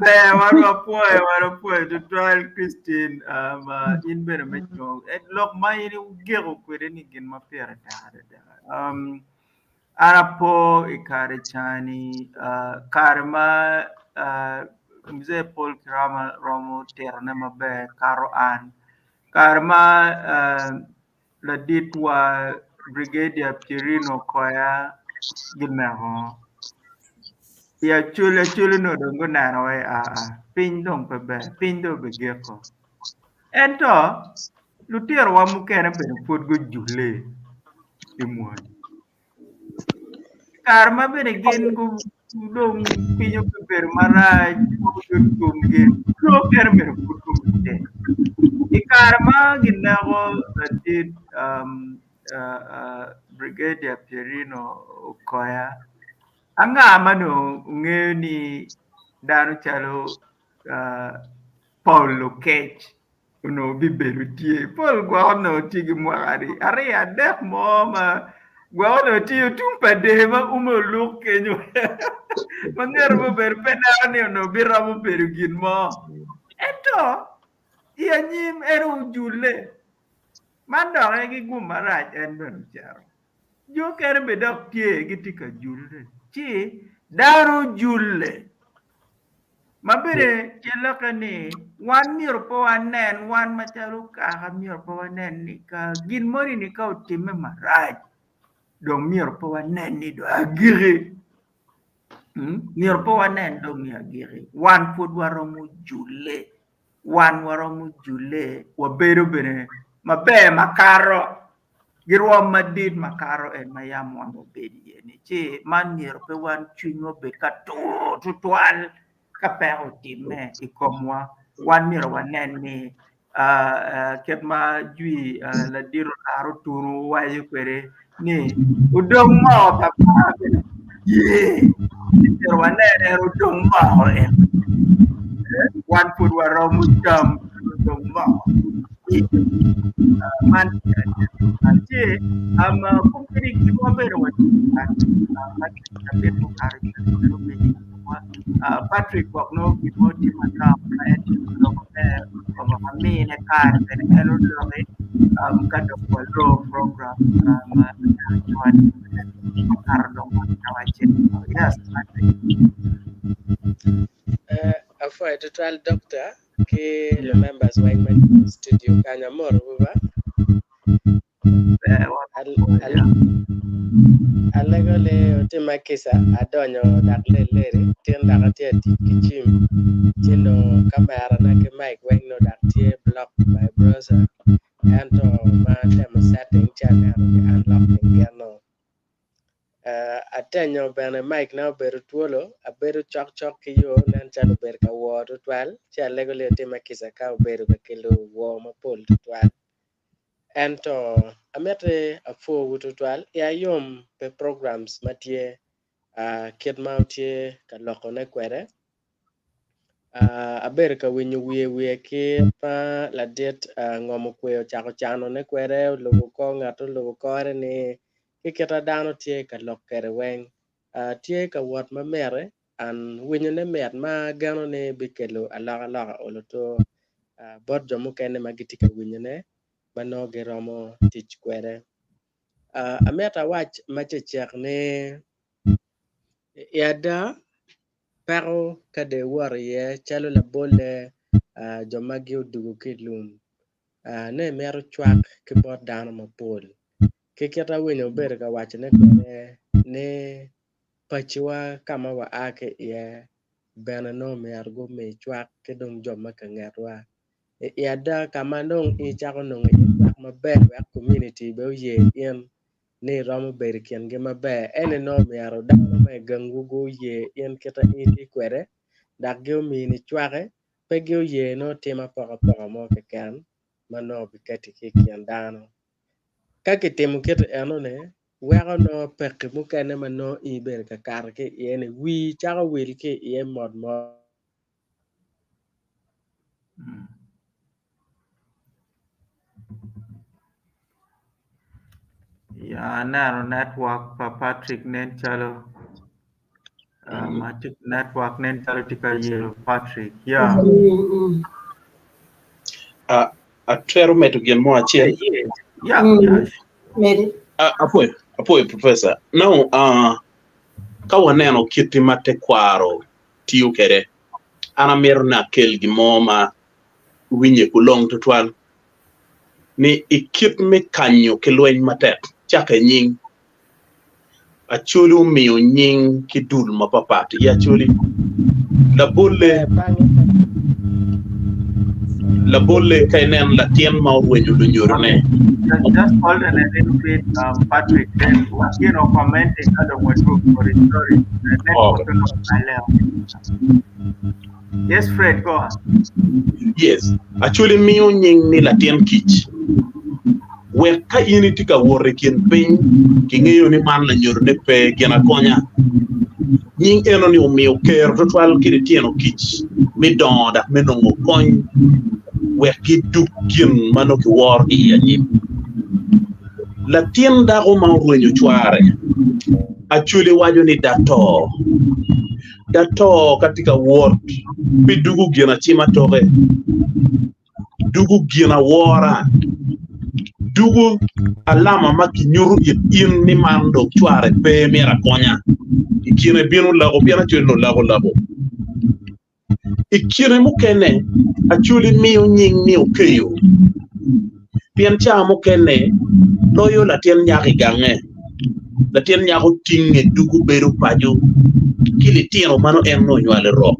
be wara poe to trial Christine in bere mecho et lok mai ni gero kwede ni gin ma pere ta arapo ikare chani karma mzee Paul Kirama Romo terne mabe karo an karma la ditwa Brigadier Pierino Koya gilmero ya chule no dongo nano piny dong pebe piny do begeko ento lutier wa mukene bene pod go jule imwani karma bene gen go dong pinyo beber maraj tumge lo kere bene pod go mute karma ginego did Brigadier Pierino Okoya anga mano ng'eyo ni dhano chalo Paulo Kech no bibedo tie Paul gwahono ti gi mwari ari adek mo ma gwahono ti tung pade ma umo luk kenyo manger mo ber pedani no biramo bedo gin mo eto ya nyim ero ujule mandore gi gumarach en beno charo jo kere bedok tie gi tika julre chi daru julle mabere chela kane wan mier po anen wan machalo ka mier po anen ni ka gin mori ni ka otime maraj dong mier po anen ni do agire mier po anen dong ni agire wan pod waro mu julle wan waro mu julle wabedo bene mabe makaro girwa madid makaro en mayam wamo bedi ni chi man mier pe wan chunyo be ka tutual ka pero time ikomwa wan mier wanen ni ket ma jui la diro aro turu wayo kwere ni udong mo pa ye mier wanen ero udong mo wan pud waro mujam udong mo man che kumpiri kiwa bero wa Patrick wakno kiwa di mana ayati lo ko mami ne kar ben elo lo kado ko program juan kar lo tawache yes afo total doctor ke le members wa in studio kanya moro buba alego le otima kisa adonyo dakle lere tien dakatie kichim chino kamera na ke mic wengno daktie block by browser anto ma tem setting channel unlocking piano atenyo bene mic na beru tuolo aberu chok kiyo nan chalo ber ka wo twal cha lego le otima kisa ka beru ka kelo wo mapol twal ento amete afo wututwal ya yom pe programs matie kid mautie ka loko ne kwere aber ka winyo wiye ke pa la det ngomo kweo chako chano ne kwere logo ko ngato logo kore ni kiketa dano tie ka lokere weng tie ka wat mamere an winyo ne met ma gano ne bikelo alaka oloto bot jomo kene magiti ka winyo ne bano geromo tich kwere ameta wach machechek ne yada pero kade warye chalo la bole jomagi odugo kilum ne mero chwak kibot dano mapol kiketa winyo ber ka wachne kwene ne pachiwa kama wa ake ye bena no me argo me chwak ke dong joma ka ngatwa ya da kama dong I chako nong chwak maber wa community be ye yen ni romo ber kien ge maber ene no me aro da no me gangu go ye yen keta iti kwere dak ge mi ni chwake pe ge ye no tema paka mo ke kan mano bi kati ke kien dano kake temu keto eno ne weko no peke mukene mano iber ka kar ke ene wi chako wil ke ye mod Yeah, nano network pa Patrick nen chalo matic network nen chalo tika yelo Patrick. Yeah. Atwero meto gien mo achiel. Yeah. Mary. Apoyo professor. Now ka waneno kiti mate kwaro tiyo kere ana mero na kel gimo ma winye kulong tutwal ni ikip me kanyo ke lweny matek chake nying acholi umiyo nying kidul mapapat ya choli la bolle kainen la tien ma wenyo do nyorone just hold on a little bit Patrick then commenting other one group for the story Yes Fred go on. Yes actually miyo nying ni la tien kich we ka initi ka wore kien piny kingeyo ni man la nyorone pe gena konya nying eno ni umiyo ker tutwal kiri tieno kich mi donda mi nongo kony we ki duk kien mano ki wor iya nyim la tien dago ma wenyo chware actually wajo ni dato katika ward bi dugu gena chima toge dugu gena wora dugu alama maki nyuru in ni mando chware pe mera konya ikire binu lago biana chweno lago ikire mukene actually miyo nying ni okeyo pian cha mukene loyo la tien nyaki gange la tien nyako tinge dugu beru pajo kili tiro mano enno nywale ro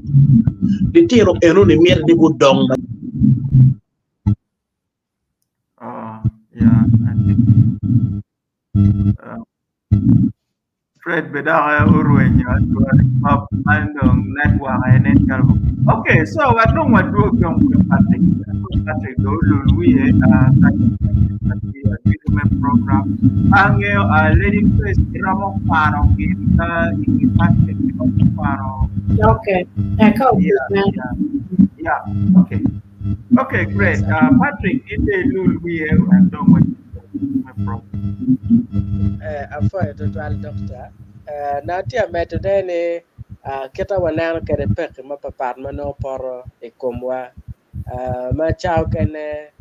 li tiro eno ni mier ni budong Yeah, I think Fred Bedara Urwenya up and network and okay, so I don't want to go with Patrick we program. And lady first Ramo Paro in Patrick Paro. Okay. Yeah. Okay, great. Patrick, in the Lulu we and don't want my problem. Afoy total doctor na tia meto dene keta wanano kede pek ma papat mano poro e komwa ma chao kene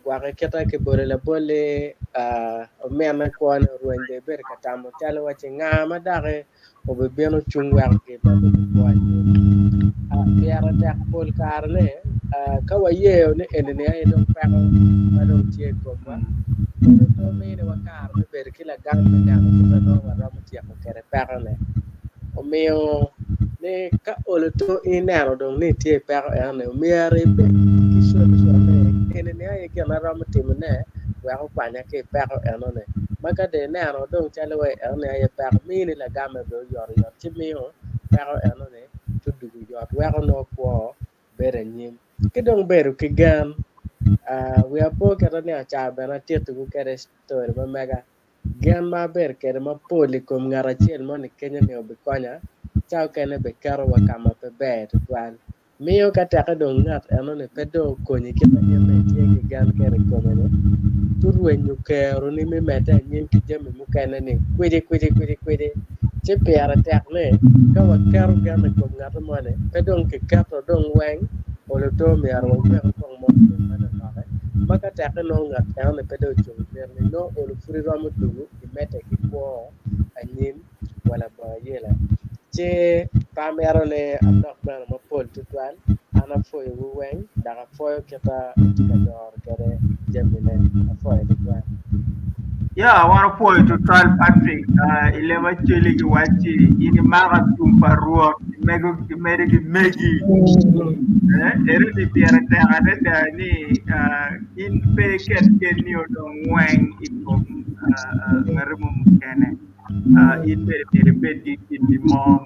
gwake keta ke bore la bole mena kwana ruende ber katamo talo wache ngama dare obebeno chungwa ke babo kwa biara tek pol karne kawaye ne enene ay don peko madon tie komwa to me ne wakar be ber kila gambe ngamo to no waro tie ko kere peko ne o mio ne ka oloto inero don ne tie peko ene o miare be kiso ne enene ay ke na ram timne wa ko kwanya ke peko ene ne maka de nero don chale we ene ay peko mi ne la gambe do yor ti mio peko ene ne to dugu yor wa ko no ko bere nyim kidong beru kigan we apo kera ni acha bana tietu kere story ma mega gan ma ber kere ma poli kom ngara chiel mon Kenya ne obikonya chao kene be karo wa kama pe ber twan miyo kata ka dong ngat eno ne pedo konyi kita nyeme tie kigan kere komene turwe nyukero ni me meta nyim kijame mukene ni kwede che pera tek ne ka wa karo gan kom ngata mone pedong ke kato dong weng olo to mi arwo pe ko mo mana na maka ta ka no ngat ka ne pedo chung per ni no olo furi ramu dugu di mete ki ko anyim wala ba yela che pa mero ne anok bana mo pol tutwan ana foy wu weng daga foy keta ka dor kere jemine foy tutwan Yeah, I want to point to Charles Patrick. Ilema chili ki wachi ini mara tumpa ruo megi eru di biara ada ni in peket keni odong weng ikom ngarumu mukene in be di mom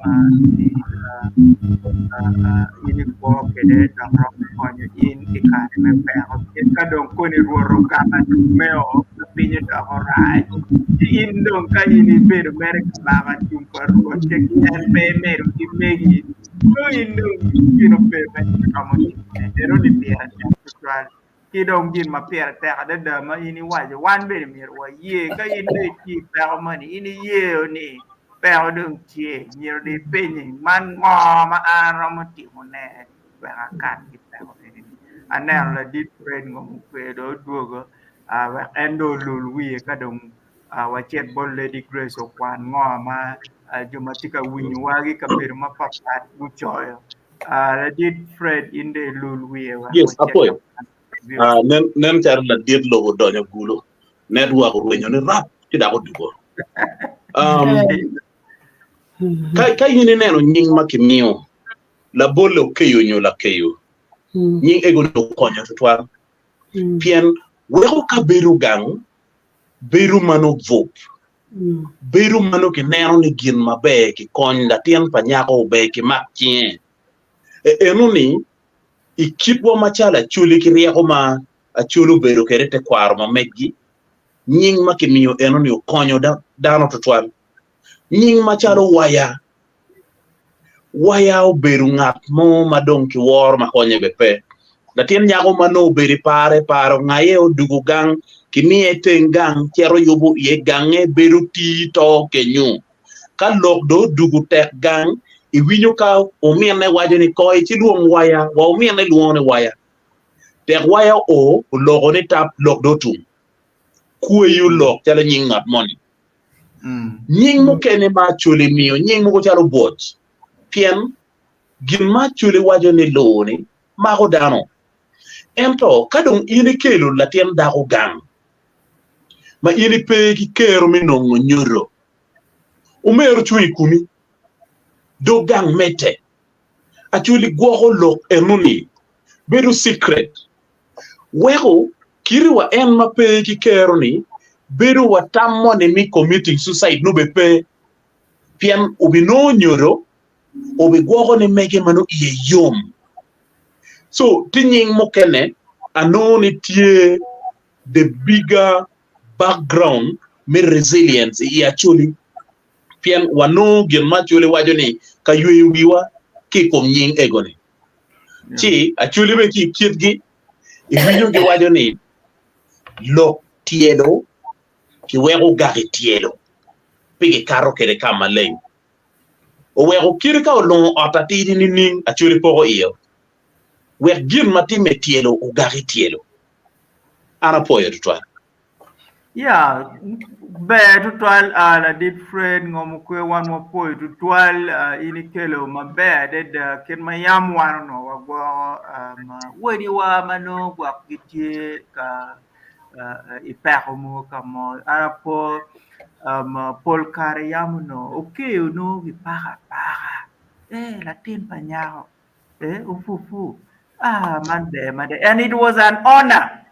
ini ko kede tamro konyo in ikane me pero in kadong koni ruoro kama meo pinyo ta orai in dong ka ini be mere kama tumpa ruo ke en be meru imegi no in dong kino be me kama ero di biara sexual kidong gin ma piera ta ada ma ini waje wan be mir wa ye ka ini ki pero mani ini ye ni pero đừng chia nhiều đi bên nhìn man ngò mà ăn rồi mà chịu một nè và cạn cái pero này anh em là different ngom về đó đua cái và endo lùi cái đồng và chết bol lady grace của quan ngò mà cuma tika win wagi kabir ma papat bucoy la different in the lùi và Yes, apoy. Nem char la diet logo donya gulo. Network wenyo ni rap ti da ko dugo. Kai yini neno nying makimio. La bole o keyo nyo la keyo. Nying ego no konya tutwa. Pien weko ka beru gang beru mano vop. Beru mano ki neno ni gin mabe ki konda tien panyako be ki mak chien. Enuni ikipwa machala chuli ki rieko ma achulu beru kerete kwaro ma meggi. Nying makimio enuni o konyo dano tutwa. Nying machalo waya o beru ng'at mo madong ki wor makonye bepe latin nyago mano beri pare ngaye o dugu gang kini eten gang chero yubu ye gange beru ti to kenyu ka lok do dugu tek gang iwinyo ka omiene waje ni ko ichi luong waya wa omiene luong waya tek waya o logo ni tap lok do tum kuwe yu lok chala nying ng'at moni nying mo kene ma chuli miyo nying mo ko chalo bot pien gin ma chuli wajo ni loni ma ko dano ento kadong ini kelo latien da ko gang ma ini pe ki kero mi no nyoro umeru chui kumi do gang mete actually go lok enuni beru secret wego kiriwa en ma pe ki kero ni beru watammo ne mi committing suicide no bepe pian ubi no nyoro ubi gogo ne mege mano iye yom so tinying mokene anoni tie the bigger background me resilience actually pian wano gen ma actually wajoni ka yui wiwa ki kom nying egoni chi actually be ki kitgi iwinyo ge wajoni lo tiedo ki wego gari tielo pigi karo kere kama leng o wego kiri ka olong otatidi ni ning achuli poko iyo weg gin matime tielo o gari tielo ana poyo tutwa yeah be tutwal la different ngom kwe wan mo poy tutwal ini kelo mabe de ken mayam wano wago wodi wa mano gwa kitie ka ipermo kamo arapo Paul Karayamuno okay no vi para la tin panyao ufufu mande and it was an honor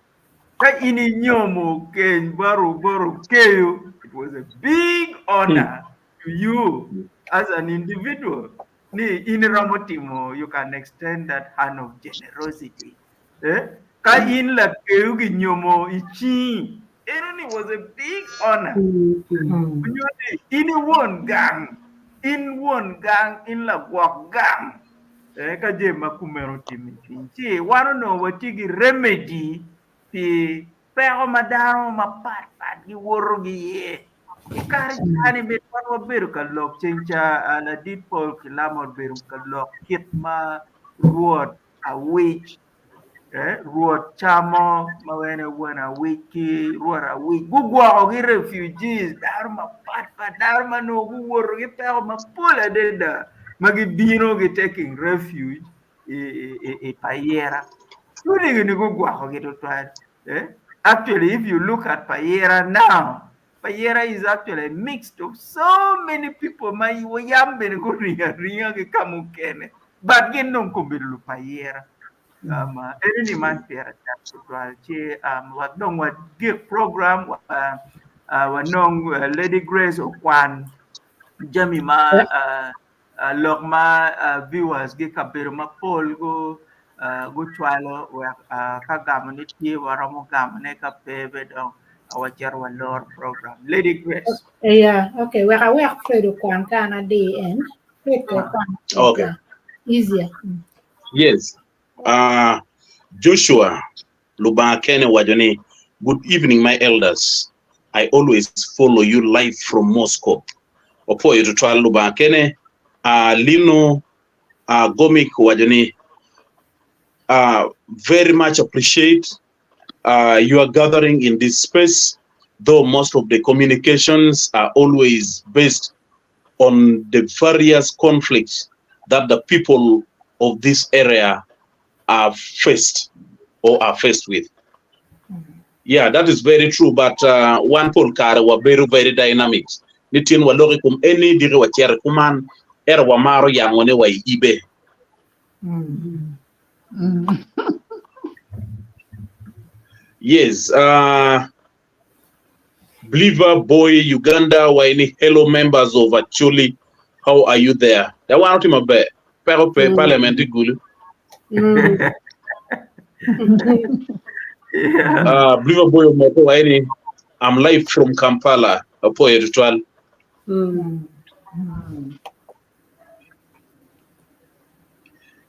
ka ini nyomo ken baru keyo it was a big honor to you as an individual ni ini ramotimo you can extend that hand of generosity ka in la keyo gi nyomo ichi it was a big honor in one gang in la walk gang ka je makumero timichi wano no watigi remedy ti pero madaro mapat gi woro gi ye kari ani be pano beru ka lok chencha la dit pol kilamo beru ka lok kitma ruot a wich ruot chamo mawene wana wiki ruora wiki gugwa gi refugees dar mapat dar mano gu woro gi pero mapula deda magi bino gi taking refuge e payera really gugwa gi to actually if you look at payera now Payera is actually mixed of so many people. My yam been go ringa ke kamukene. But gen non kumbilu payera. Any man pera tatual che what dong what gig program what nong Lady Grace Okwan Jami ma log ma viewers gi kabiro ma pol go go chwalo ka gamani ti waramo gamane ka pebe dong awacher walor program Lady Grace. Yeah, okay. We are afraid of one kind of day and Okay. easier. Yes. Joshua Lubakene Wajoni. Good evening, my elders. I always follow you live from Moscow. Opo you to try Lubakene. Lino Gomik Wajoni. Very much appreciate your gathering in this space, though most of the communications are always based on the various conflicts that the people of this area are faced with. Yeah, that is very true, but one poll car were very, very dynamic. Nitin walori kum any diri wa chere kuman era wa maro yang wane wa ibe. Yes, Believer Boy Uganda wa any hello members of Acholi. How are you there? That one to my bed. Pero parliament gulu. Believer Boy Moto wa any I'm live from Kampala. Apo ritual.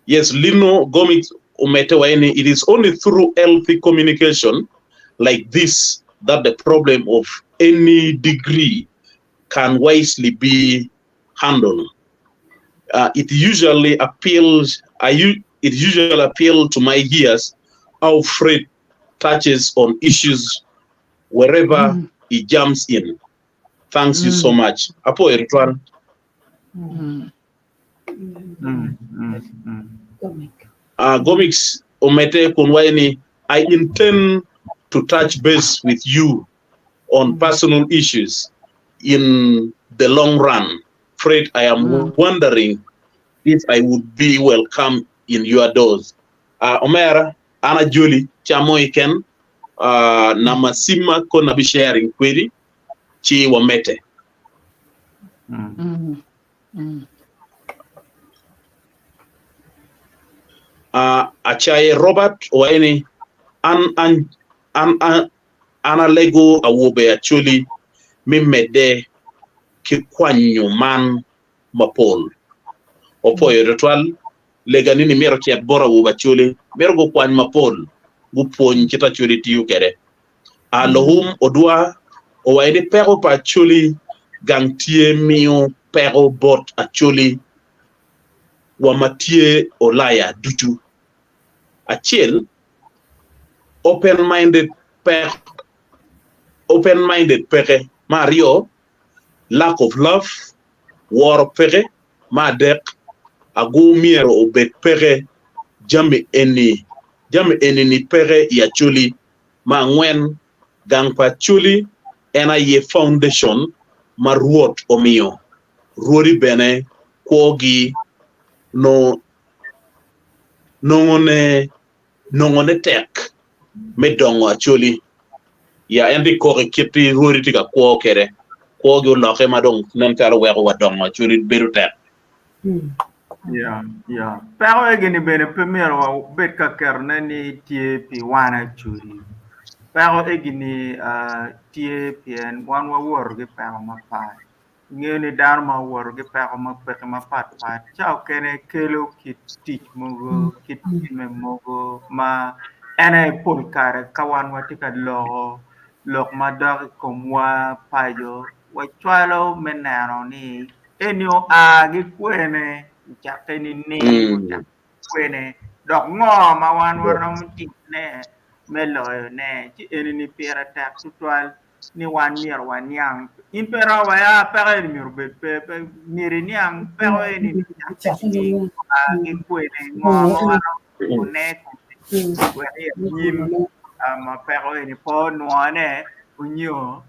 Yes, Lino Gomit Umetewaini, it is only through healthy communication like this that the problem of any degree can wisely be handled. It usually appeals to my ears how Fred touches on issues wherever he jumps in. Thanks you so much. Apo Eritwan. Gomix Omete Kunwaini, I intend to touch base with you on personal issues in the long run. Fred, I am wondering if I would be welcome in your doors. Omera, Ana Julie, Chamoiken, Namasima Konabi sharing query, Chi Wamete. Achaye Robert Waini ana lego awobe actually mimede kikwanyo man mapol opo ritual lega nini mero kiat bora wo actually mero go kwan mapol gu pon kita chuli tiu kere alohum odua o waini pero pa actually gangtie mio pero bot actually wamatie olaya dutu achiel open-minded pere Mario lack of love war pere madek agu miero obet pere jame eni ni pere ya chuli ma ngwen gang pa chuli ena ye foundation maruot omio ruori bene kwogi nongone tek medongo actually ya endi ko kiti ruori tika kwo kere kwo go loke madong nan karo wego wadongo actually beru tek. Yeah. Pero egini bene primero wa bet ka kerne ni tie pi wana churi. Pero egini tie pien wan wa wor ge pero ma pa. Ngeni dar ma wor ge pero ma pe ma pat. Chao kene kelo kit teach mogo kit me mogo ma ene pol kare kawan wa tika lok ma dog komwa payo wa chwalo menano ni enyo gi kwene chakeni ni kwene dok ngo ma wan warom tikne meloyo ne ti enini pera tak tutwal ni wan mier wan yang impera wa ya pere mier be mier nyang pere ni chakeni gi kwene ngo ma warom ne kwene nim ma pere ni po noane unyo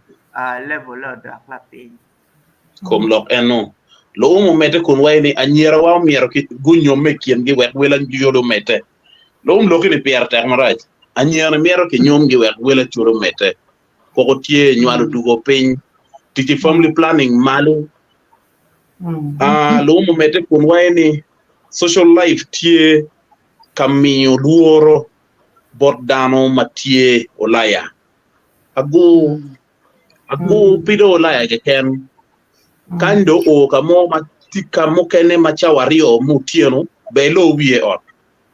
level of the clapping. Kom lok eno. Lo mo mete kun way ni anyera wa miero ki gunyo mekien gi wet welan jodo mete. Lo lo ki ni pier tek maraj. Anyera miero ki nyom gi wet wela churo mete. Ko tie nywalo dugo piny. Tiki family planning malu. Lo mo mete kun way ni social life tie kamiyo luoro bot dano matie olaya. Agu pido olaya ke ken kando o kamo matika mokene machawario mutieno belo wie ot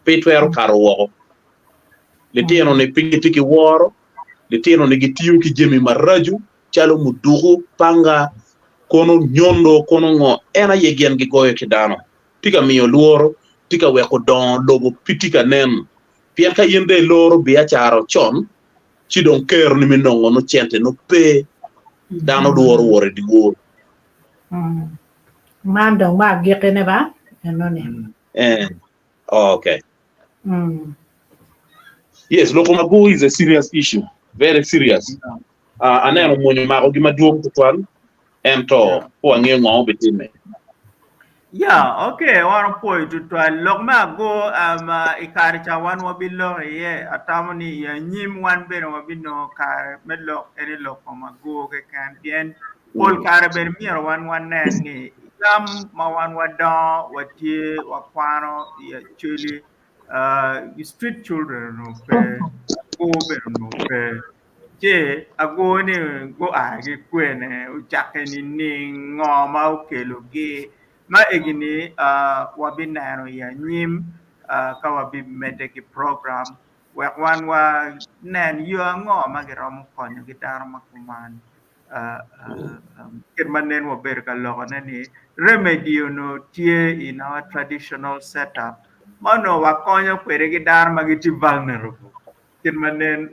petwero karo litieno ne tiki woro litieno ne gitiu ki jemi maraju chalo mudugu panga kono nyondo kono ngo ena yegen gi goyo kidano tika miyo luoro tika weko don logo pitika nen pien ka yende loro biya charo chon chidon ker ni minongo no chente no pe dano luoro wore di woro Man dong ma gike ne ba? Ano ne? Okay. Yes, Lokomagu is a serious issue. Very serious. Aneno mwenye mako gima duong tutwan. Ento, po angye ngong bitime. Yeah, okay. One point to Lokomagu ikari chawan wabilo ye atamoni ya nyim wan beno wabino kar medlo eni Lokomagu ke kan bien Paul Carabin Miro one nanny. Some Mawan Wada, Watie, Wakwano, actually, street children no pay, go no pay. Jay, a go in go agi queen, Jackani ning, Ngoma, Kelugi, Ma Egini, Wabinano, Nim, Kawabi Medic program, where one was Nan, you are Ngoma, Geram Konya, Guitar Makuman. Kirmanen wo berka logonani remedy no tie in our traditional setup mano wakonyo kweregi dar magiti vulnerable kirmanen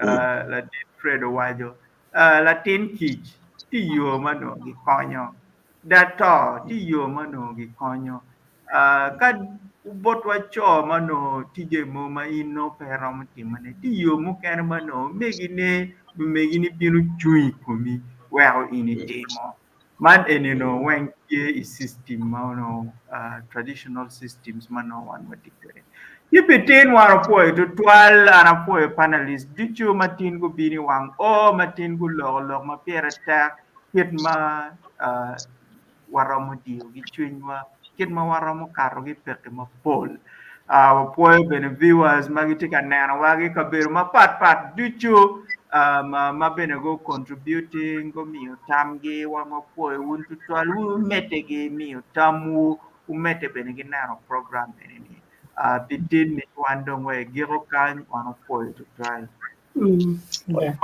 latin fredo wajo latin kich tiyo mano gi konyo dato tiyo mano gi konyo kad bot wacho mano tije mo ma ino pero mutimane tiyo mo ken mano megine binu chui kumi well in a demo. Man and when is system traditional systems man no one particular. You between one of to 12 and a poor panelist, did you Martin go bini wang oh Martin go log ma peer attack hit ma waramudio gitwinwa kid ma waramu karo gi peke ma pol. Poor ben viewers magitika nana wagi kabiru ma pat did you mabene go contributing go miyo tamgi wama poe wuntu twalu metege miyo tamu umete bene ginaro program bene bitin ni wandong we giro kan wama poe to try. Yeah.